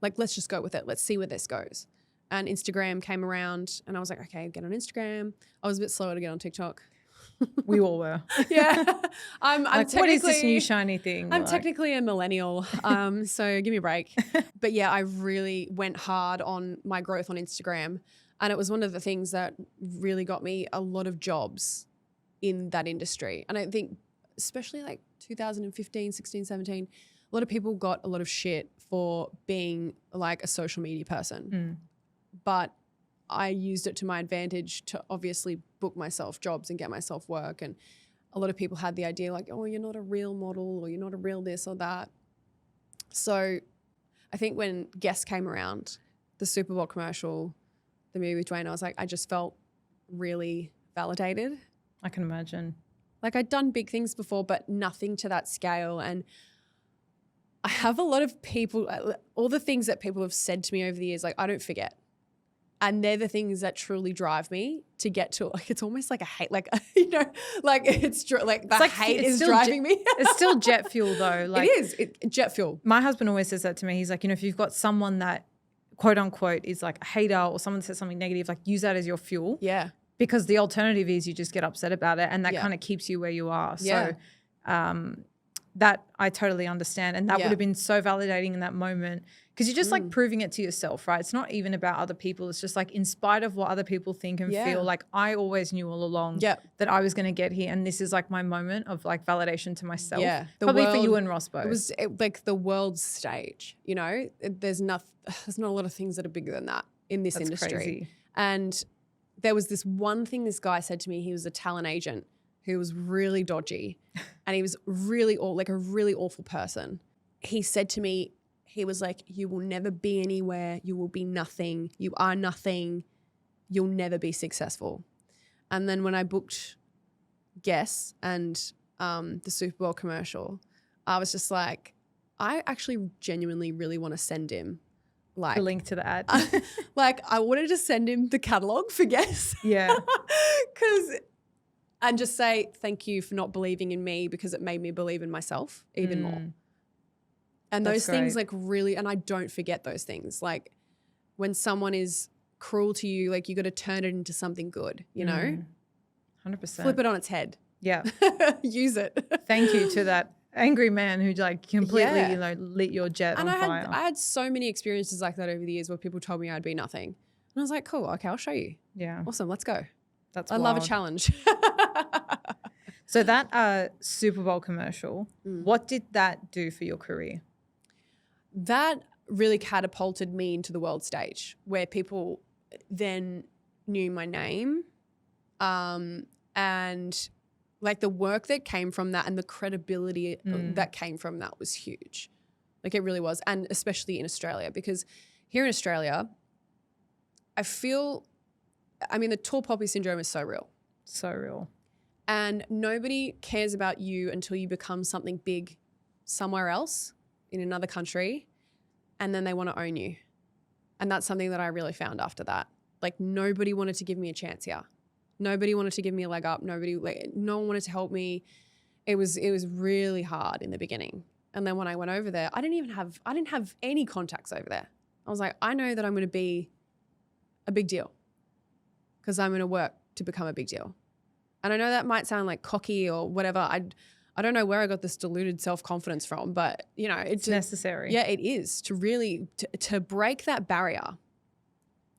Speaker 1: like, let's just go with it. Let's see where this goes. And Instagram came around and I was like, okay, get on Instagram. I was a bit slower to get on TikTok.
Speaker 2: We all were.
Speaker 1: Yeah. I'm
Speaker 2: like, what is this new shiny thing?
Speaker 1: I'm technically a millennial, so give me a break. But yeah, I really went hard on my growth on Instagram. And it was one of the things that really got me a lot of jobs in that industry. And I think especially like 2015, 16, 17, a lot of people got a lot of shit for being like a social media person. But I used it to my advantage to obviously book myself jobs and get myself work. And a lot of people had the idea like, oh, you're not a real model or you're not a real this or that. So I think when Guest came around, the Super Bowl commercial, the movie with Dwayne, I was like, I just felt really validated.
Speaker 2: I can imagine.
Speaker 1: Like I'd done big things before, but nothing to that scale. And I have a lot of people, all the things that people have said to me over the years, like I don't forget. And they're the things that truly drive me to get to, like, it's almost like a hate, like, you know, like it's like the hate is driving me.
Speaker 2: It's still jet fuel though. Like,
Speaker 1: it is jet fuel.
Speaker 2: My husband always says that to me. He's like, you know, if you've got someone that quote unquote is like a hater or someone says something negative, like use that as your fuel.
Speaker 1: Yeah.
Speaker 2: Because the alternative is you just get upset about it and that kind of keeps you where you are.
Speaker 1: Yeah.
Speaker 2: So that I totally understand. And that would have been so validating in that moment because you're just like proving it to yourself, right? It's not even about other people. It's just like in spite of what other people think and feel, like I always knew all along that I was going to get here. And this is like my moment of like validation to myself. Yeah. Probably for you and Ross both.
Speaker 1: It was like the world stage, you know, there's not a lot of things that are bigger than that in this industry.
Speaker 2: Crazy.
Speaker 1: And there was this one thing this guy said to me. He was a talent agent who was really dodgy and he was really like a really awful person. He said to me, he was like, you will never be anywhere. You will be nothing. You are nothing. You'll never be successful. And then when I booked Guess and the Super Bowl commercial, I was just like, I actually genuinely really want to send him like
Speaker 2: The link to the ad.
Speaker 1: like I wanted to send him the catalog for Guess.
Speaker 2: Yeah.
Speaker 1: And just say thank you for not believing in me because it made me believe in myself even more. And
Speaker 2: That's
Speaker 1: those things
Speaker 2: great.
Speaker 1: like really, and I don't forget those things. Like when someone is cruel to you, like you got to turn it into something good, you know?
Speaker 2: 100%.
Speaker 1: Flip it on its head.
Speaker 2: Yeah.
Speaker 1: Use it.
Speaker 2: Thank you to that angry man who like completely,
Speaker 1: Yeah.
Speaker 2: you know, lit your jet
Speaker 1: And
Speaker 2: on fire.
Speaker 1: I had so many experiences like that over the years where people told me I'd be nothing. And I was like, cool, okay, I'll show you.
Speaker 2: Yeah.
Speaker 1: Awesome, let's go.
Speaker 2: That's
Speaker 1: I love a
Speaker 2: wild.
Speaker 1: challenge.
Speaker 2: So that Super Bowl commercial, what did that do for your career?
Speaker 1: That really catapulted me into the world stage where people then knew my name. And like the work that came from that and the credibility that came from that was huge. Like it really was. And especially in Australia, because here in Australia, the tall poppy syndrome is so real.
Speaker 2: So real.
Speaker 1: And nobody cares about you until you become something big somewhere else in another country, and then they want to own you. And that's something that I really found after that. Like nobody wanted to give me a chance here. Nobody wanted to give me a leg up. No one wanted to help me. It was really hard in the beginning. And then when I went over there, I didn't have any contacts over there. I was like, I know that I'm going to be a big deal because I'm going to work to become a big deal. And I know that might sound like cocky or whatever. I don't know where I got this deluded self-confidence from, but you know,
Speaker 2: It's necessary.
Speaker 1: Yeah, it is to really to break that barrier,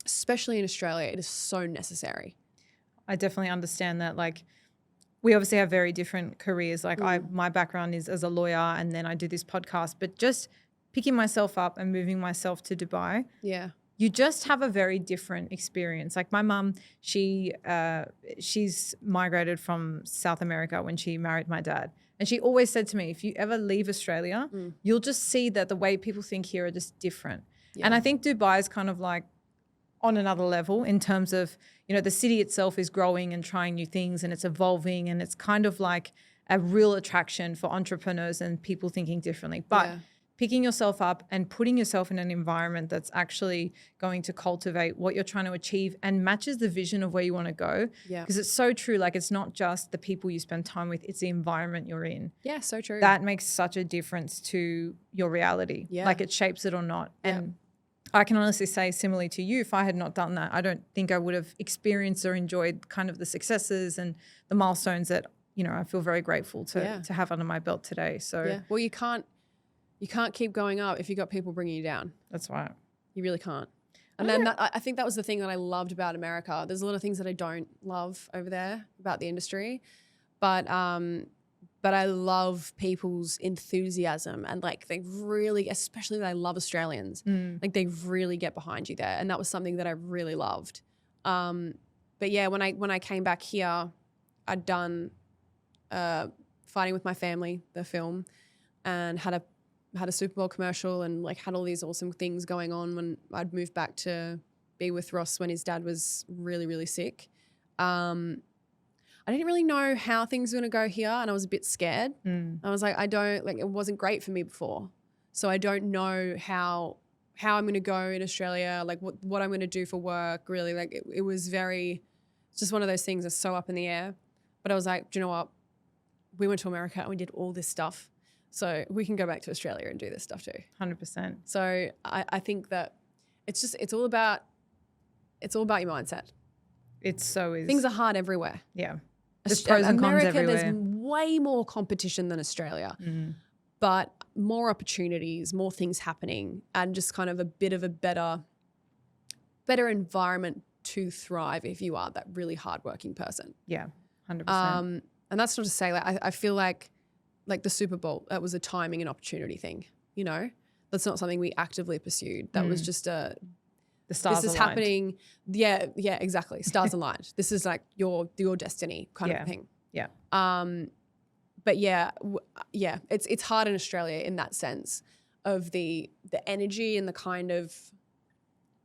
Speaker 1: especially in Australia. It is so necessary.
Speaker 2: I definitely understand that. Like, we obviously have very different careers. Like my background is as a lawyer, and then I do this podcast, but just picking myself up and moving myself to Dubai.
Speaker 1: Yeah.
Speaker 2: You just have a very different experience. Like my mum, she's migrated from South America when she married my dad. And she always said to me, if you ever leave Australia, you'll just see that the way people think here are just different.
Speaker 1: Yeah.
Speaker 2: And I think Dubai is kind of like on another level in terms of, you know, the city itself is growing and trying new things and it's evolving, and it's kind of like a real attraction for entrepreneurs and people thinking differently. But picking yourself up and putting yourself in an environment that's actually going to cultivate what you're trying to achieve and matches the vision of where you want to go.
Speaker 1: Yeah.
Speaker 2: Because it's so true. Like, it's not just the people you spend time with, it's the environment you're in.
Speaker 1: Yeah, so true.
Speaker 2: That makes such a difference to your reality.
Speaker 1: Yeah.
Speaker 2: Like, it shapes it or not.
Speaker 1: Yeah.
Speaker 2: And I can honestly say, similarly to you, if I had not done that, I don't think I would have experienced or enjoyed kind of the successes and the milestones that, you know, I feel very grateful to have under my belt today. So
Speaker 1: yeah. Well, you can't keep going up if you got people bringing you down.
Speaker 2: that's right.
Speaker 1: You really can't. And then I think that was the thing that I loved about America. There's a lot of things that I don't love over there about the industry, but I love people's enthusiasm and like they really, especially I love Australians, like they really get behind you there, and that was something that I really loved. But yeah, when I came back here, I'd done Fighting with My Family, the film, and had a Super Bowl commercial and like had all these awesome things going on when I'd moved back to be with Ross when his dad was really, really sick. I didn't really know how things were going to go here, and I was a bit scared. I was like, it wasn't great for me before. So I don't know how I'm going to go in Australia, like what I'm going to do for work, really. Like it was it's just one of those things that's so up in the air. But I was like, do you know what? We went to America and we did all this stuff. So we can go back to Australia and do this stuff too.
Speaker 2: 100%.
Speaker 1: So I think that it's all about your mindset.
Speaker 2: It so is.
Speaker 1: Things are hard everywhere.
Speaker 2: Yeah. There's pros and cons
Speaker 1: America,
Speaker 2: everywhere.
Speaker 1: there's way more competition than Australia, but more opportunities, more things happening, and just kind of a bit of a better environment to thrive if you are that really hardworking person.
Speaker 2: Yeah, 100%.
Speaker 1: And that's not to say, like, I feel like the Super Bowl, that was a timing and opportunity thing, you know? That's not something we actively pursued. That was just
Speaker 2: The stars
Speaker 1: This is
Speaker 2: aligned.
Speaker 1: happening. Yeah, exactly. Stars aligned. This is like your destiny kind of thing.
Speaker 2: Yeah.
Speaker 1: But it's hard in Australia in that sense of the energy and the kind of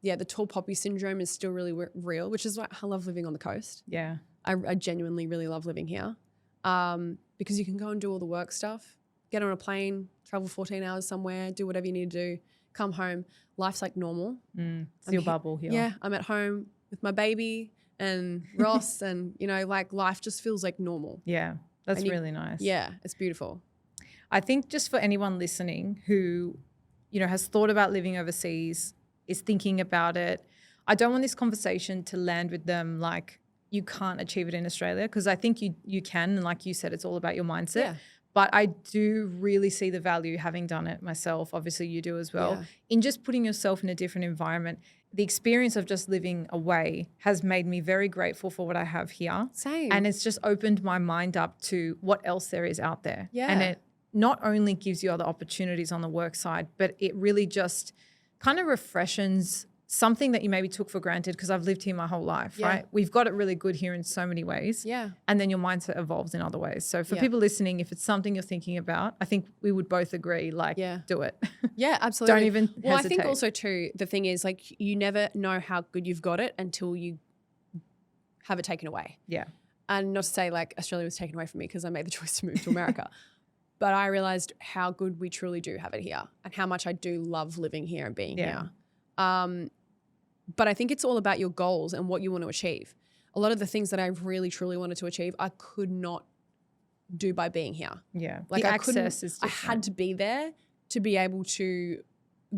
Speaker 1: the tall poppy syndrome is still really real, which is why I love living on the coast.
Speaker 2: Yeah.
Speaker 1: I genuinely really love living here because you can go and do all the work stuff, get on a plane, travel 14 hours somewhere, do whatever you need to do, come home. Life's like normal.
Speaker 2: It's your bubble here.
Speaker 1: Yeah, I'm at home with my baby and Ross and, like life just feels like normal.
Speaker 2: Yeah, that's really nice.
Speaker 1: Yeah, it's beautiful.
Speaker 2: I think just for anyone listening who, has thought about living overseas, is thinking about it, I don't want this conversation to land with them like you can't achieve it in Australia, because I think you can. And like you said, it's all about your mindset.
Speaker 1: Yeah.
Speaker 2: But I do really see the value, having done it myself, obviously you do as well, in just putting yourself in a different environment. The experience of just living away has made me very grateful for what I have here.
Speaker 1: Same.
Speaker 2: And it's just opened my mind up to what else there is out there.
Speaker 1: Yeah.
Speaker 2: And it not only gives you other opportunities on the work side, but it really just kind of refreshes something that you maybe took for granted, because I've lived here my whole life, right? We've got it really good here in so many ways.
Speaker 1: Yeah.
Speaker 2: And then your mindset evolves in other ways. So for people listening, if it's something you're thinking about, I think we would both agree, do it.
Speaker 1: Yeah, absolutely.
Speaker 2: Don't even hesitate.
Speaker 1: Well, I think also too, the thing is like you never know how good you've got it until you have it taken away.
Speaker 2: Yeah.
Speaker 1: And not to say like Australia was taken away from me because I made the choice to move to America. But I realized how good we truly do have it here and how much I do love living here and being here. But I think it's all about your goals and what you want to achieve. A lot of the things that I really, truly wanted to achieve, I could not do by being here.
Speaker 2: Yeah.
Speaker 1: Like
Speaker 2: the
Speaker 1: I
Speaker 2: access is different.
Speaker 1: I had to be there to be able to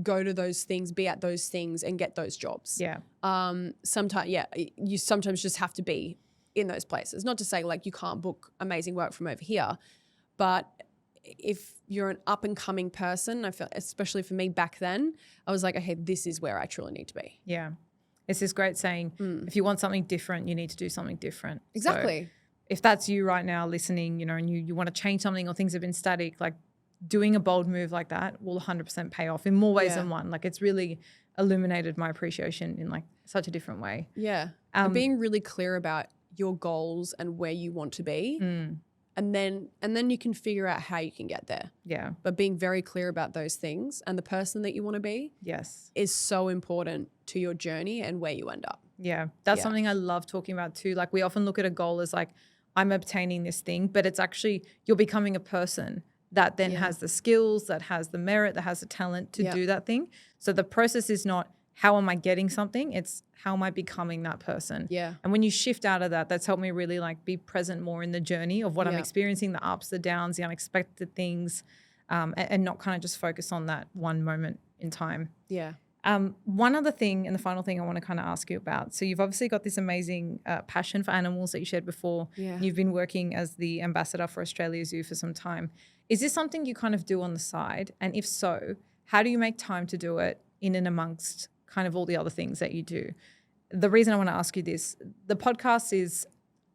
Speaker 1: go to those things, be at those things and get those jobs.
Speaker 2: Yeah.
Speaker 1: Sometimes, you sometimes just have to be in those places. Not to say like you can't book amazing work from over here, but if you're an up and coming person, I feel, especially for me back then, I was like, okay, this is where I truly need to be.
Speaker 2: Yeah. It's this great saying, if you want something different, you need to do something different.
Speaker 1: Exactly.
Speaker 2: So if that's you right now listening, and you want to change something or things have been static, like doing a bold move like that will 100% pay off in more ways than one. Like it's really illuminated my appreciation in like such a different way.
Speaker 1: Yeah. And being really clear about your goals and where you want to be. And then you can figure out how you can get there.
Speaker 2: Yeah.
Speaker 1: But being very clear about those things and the person that you want to be is so important to your journey and where you end up.
Speaker 2: Yeah. That's something I love talking about too. Like we often look at a goal as like, I'm obtaining this thing, but it's actually you're becoming a person that then has the skills, that has the merit, that has the talent to do that thing. So the process is not how am I getting something? It's how am I becoming that person?
Speaker 1: Yeah.
Speaker 2: And when you shift out of that, that's helped me really like be present more in the journey of what I'm experiencing, the ups, the downs, the unexpected things, and not kind of just focus on that one moment in time.
Speaker 1: Yeah.
Speaker 2: One other thing and the final thing I want to kind of ask you about. So you've obviously got this amazing passion for animals that you shared before.
Speaker 1: Yeah.
Speaker 2: You've been working as the ambassador for Australia Zoo for some time. Is this something you kind of do on the side? And if so, how do you make time to do it in and amongst kind of all the other things that you do? The reason I want to ask you this, the podcast is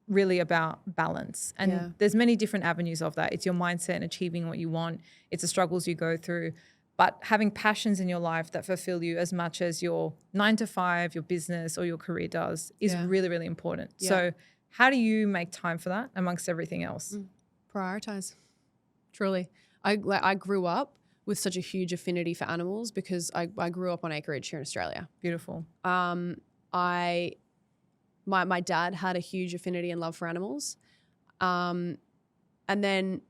Speaker 2: really about balance. And there's many different avenues of that. It's your mindset and achieving what you want. It's the struggles you go through. But having passions in your life that fulfill you as much as your 9 to 5, your business or your career does is really, really important. Yeah. So how do you make time for that amongst everything else?
Speaker 1: Prioritize. Truly. I grew up with such a huge affinity for animals because I grew up on acreage here in Australia.
Speaker 2: Beautiful.
Speaker 1: My dad had a huge affinity and love for animals. And then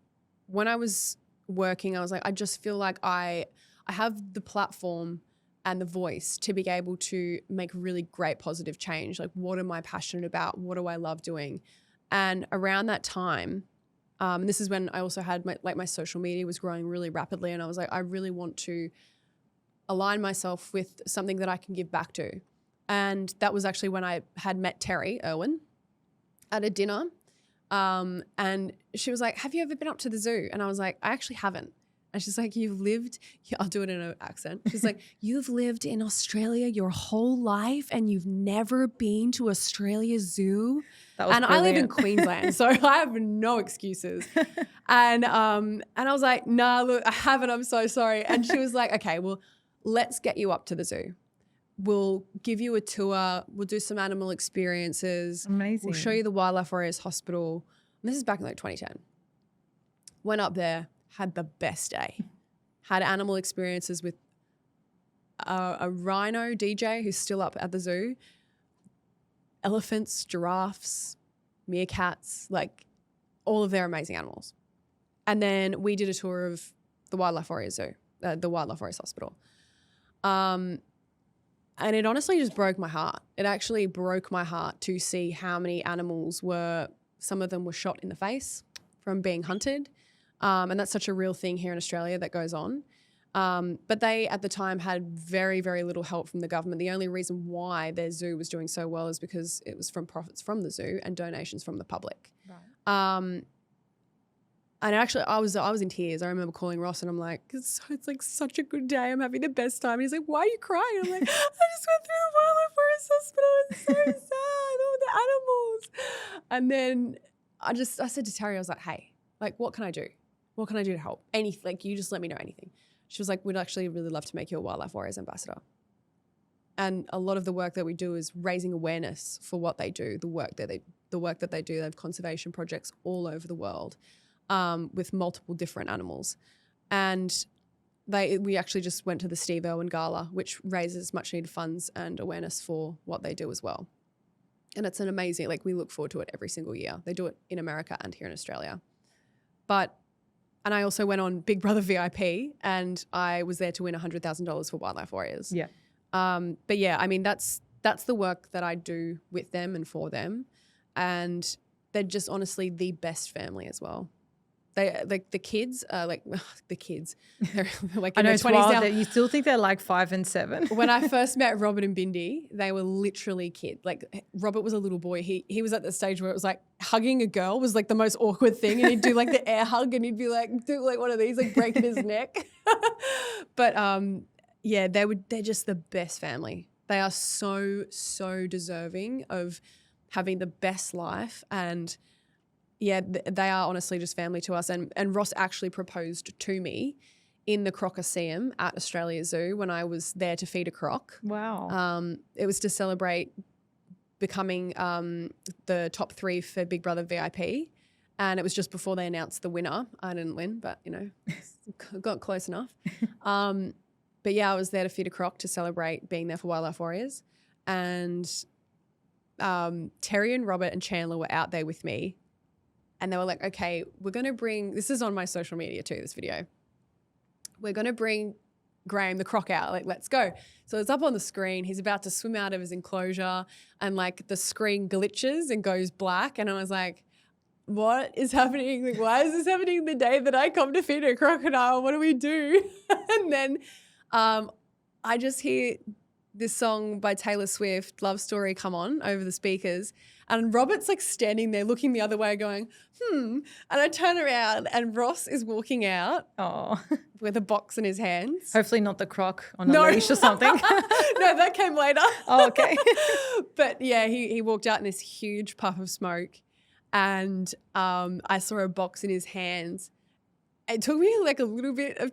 Speaker 1: when I was working, I was like, I just feel like I have the platform and the voice to be able to make really great positive change. Like, what am I passionate about? What do I love doing? And around that time, and this is when I also had my social media was growing really rapidly, and I was like, I really want to align myself with something that I can give back to. And that was actually when I had met Terry Irwin at a dinner. And she was like, have you ever been up to the zoo? And I was like, I actually haven't. And she's like, I'll do it in an accent. She's like, you've lived in Australia your whole life and you've never been to Australia Zoo?
Speaker 2: That was
Speaker 1: and
Speaker 2: brilliant.
Speaker 1: I live in Queensland, so I have no excuses. And I was like, nah, look, I haven't, I'm so sorry. And she was like, okay, well, let's get you up to the zoo. we'll give you a tour. We'll do some animal experiences.
Speaker 2: Amazing.
Speaker 1: We'll show you the Wildlife Warriors Hospital. And this is back in like 2010. Went up there, had the best day. Had animal experiences with a rhino DJ who's still up at the zoo, elephants, giraffes, meerkats, like all of their amazing animals. And then we did a tour of the Wildlife Warriors Zoo, the Wildlife Warriors Hospital. And it honestly just broke my heart. It actually broke my heart to see how many animals some of them were shot in the face from being hunted. And that's such a real thing here in Australia that goes on. But they, at the time, had very, very little help from the government. The only reason why their zoo was doing so well is because it was from profits from the zoo and donations from the public. Right. And actually, I was in tears. I remember calling Ross and I'm like, it's like such a good day. I'm having the best time. And he's like, why are you crying? I'm like, I just went through the Wildlife Forest Hospital. It's so sad, all the animals. And then I said to Terry, I was like, hey, like, what can I do? What can I do to help? Anything, like, you just let me know anything. She was like, we'd actually really love to make you a Wildlife Warriors ambassador. And a lot of the work that we do is raising awareness for what they do, the work that they do. They have conservation projects all over the world. With multiple different animals. And we actually just went to the Steve Irwin Gala, which raises much needed funds and awareness for what they do as well. And it's an amazing, like, we look forward to it every single year. They do it in America and here in Australia. And I also went on Big Brother VIP and I was there to win $100,000 for Wildlife Warriors.
Speaker 2: Yeah.
Speaker 1: But yeah, I mean, that's the work that I do with them and for them. And they're just honestly the best family as well. They like the kids are like the kids. They're like in
Speaker 2: I know
Speaker 1: their
Speaker 2: it's
Speaker 1: 20s
Speaker 2: wild
Speaker 1: now.
Speaker 2: that you still think they're like 5 and 7.
Speaker 1: When I first met Robert and Bindi, they were literally kids. Like Robert was a little boy. He was at the stage where it was like hugging a girl was like the most awkward thing, and he'd do like the air hug, and he'd be like do like one of these, like breaking his neck. But yeah, they're just the best family. They are so deserving of having the best life, and yeah, they are honestly just family to us. And Ross actually proposed to me in the Crocoseum at Australia Zoo when I was there to feed a croc.
Speaker 2: Wow.
Speaker 1: It was to celebrate becoming the top 3 for Big Brother VIP. And it was just before they announced the winner. I didn't win, but, you know, got close enough. But yeah, I was there to feed a croc to celebrate being there for Wildlife Warriors. And Terry and Robert and Chandler were out there with me. And they were like, okay, we're going to bring, this is on my social media too, this video. We're going to bring Graham the croc out, like, let's go. So it's up on the screen. He's about to swim out of his enclosure and like the screen glitches and goes black. And I was like, what is happening? Like, why is this happening the day that I come to feed a crocodile? What do we do? And then I just hear this song by Taylor Swift, Love Story, come on over the speakers. And Robert's like standing there looking the other way going, And I turn around and Ross is walking out with a box in his hands.
Speaker 2: Hopefully not the croc on a leash or something.
Speaker 1: No, that came later.
Speaker 2: Oh, okay.
Speaker 1: But yeah, he walked out in this huge puff of smoke, and I saw a box in his hands. It took me like a little bit of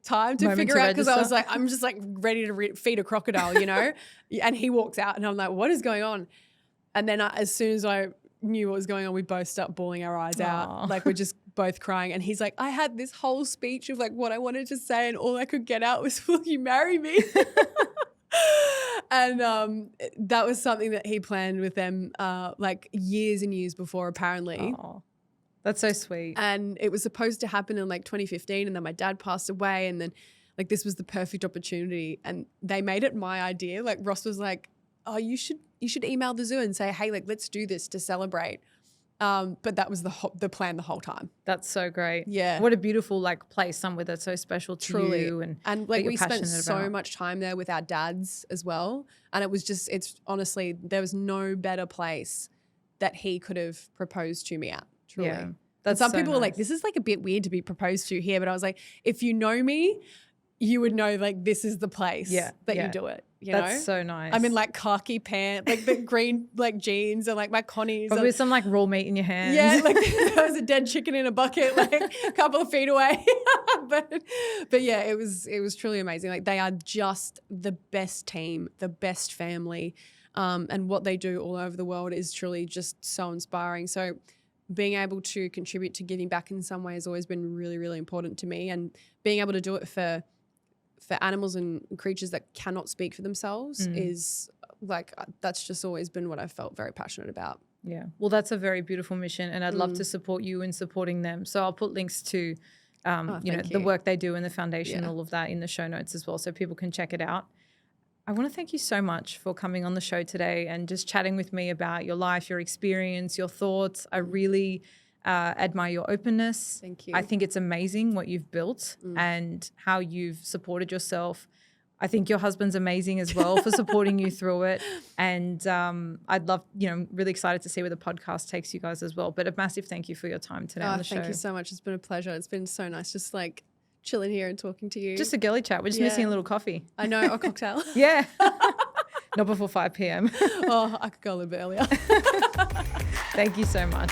Speaker 1: time to figure out, because I was like, I'm just like ready to feed a crocodile, you know? And he walks out and I'm like, what is going on? And then as soon as I knew what was going on, we both started bawling our eyes out. Like we're just both crying. And he's like, I had this whole speech of like what I wanted to say, and all I could get out was, will you marry me? And that was something that he planned with them like years and years before, apparently.
Speaker 2: Oh, that's so sweet.
Speaker 1: And it was supposed to happen in like 2015, and then my dad passed away, and then like this was the perfect opportunity, and they made it my idea. Like Ross was like, oh, you should email the zoo and say, hey, like let's do this to celebrate. But that was the plan the whole time.
Speaker 2: That's so great.
Speaker 1: Yeah.
Speaker 2: What a beautiful like place, somewhere that's so special to
Speaker 1: Truly.
Speaker 2: you.
Speaker 1: And like we spent so much time there with our dads as well. And it was just, it's honestly, there was no better place that he could have proposed to me at. Truly.
Speaker 2: Yeah.
Speaker 1: And some people were like, this is like a bit weird to be proposed to here. But I was like, if you know me, you would know like this is the place that you do it. you know.
Speaker 2: That's so nice.
Speaker 1: I'm in like khaki pants, like the green like jeans and like my connies.
Speaker 2: Probably with some like raw meat in your hands.
Speaker 1: Yeah, like there was a dead chicken in a bucket, like a couple of feet away. but yeah, it was truly amazing. Like they are just the best team, the best family, and what they do all over the world is truly just so inspiring. So being able to contribute to giving back in some way has always been really, really important to me, and being able to do it for animals and creatures that cannot speak for themselves is like, that's just always been what I've felt very passionate about.
Speaker 2: Yeah. Well, that's a very beautiful mission, and I'd love to support you in supporting them. So I'll put links to, the work they do and the foundation, and all of that in the show notes as well, so people can check it out. I want to thank you so much for coming on the show today and just chatting with me about your life, your experience, your thoughts. I really admire your openness.
Speaker 1: Thank you.
Speaker 2: I think it's amazing what you've built and how you've supported yourself. I think your husband's amazing as well for supporting you through it. And I'd love, really excited to see where the podcast takes you guys as well. But a massive thank you for your time today on the show.
Speaker 1: Thank you so much. It's been a pleasure. It's been so nice just like chilling here and talking to you.
Speaker 2: Just a girly chat. We're just missing a little coffee.
Speaker 1: I know, a cocktail.
Speaker 2: Yeah. Not before 5 p.m.
Speaker 1: Oh, I could go a little bit earlier.
Speaker 2: Thank you so much.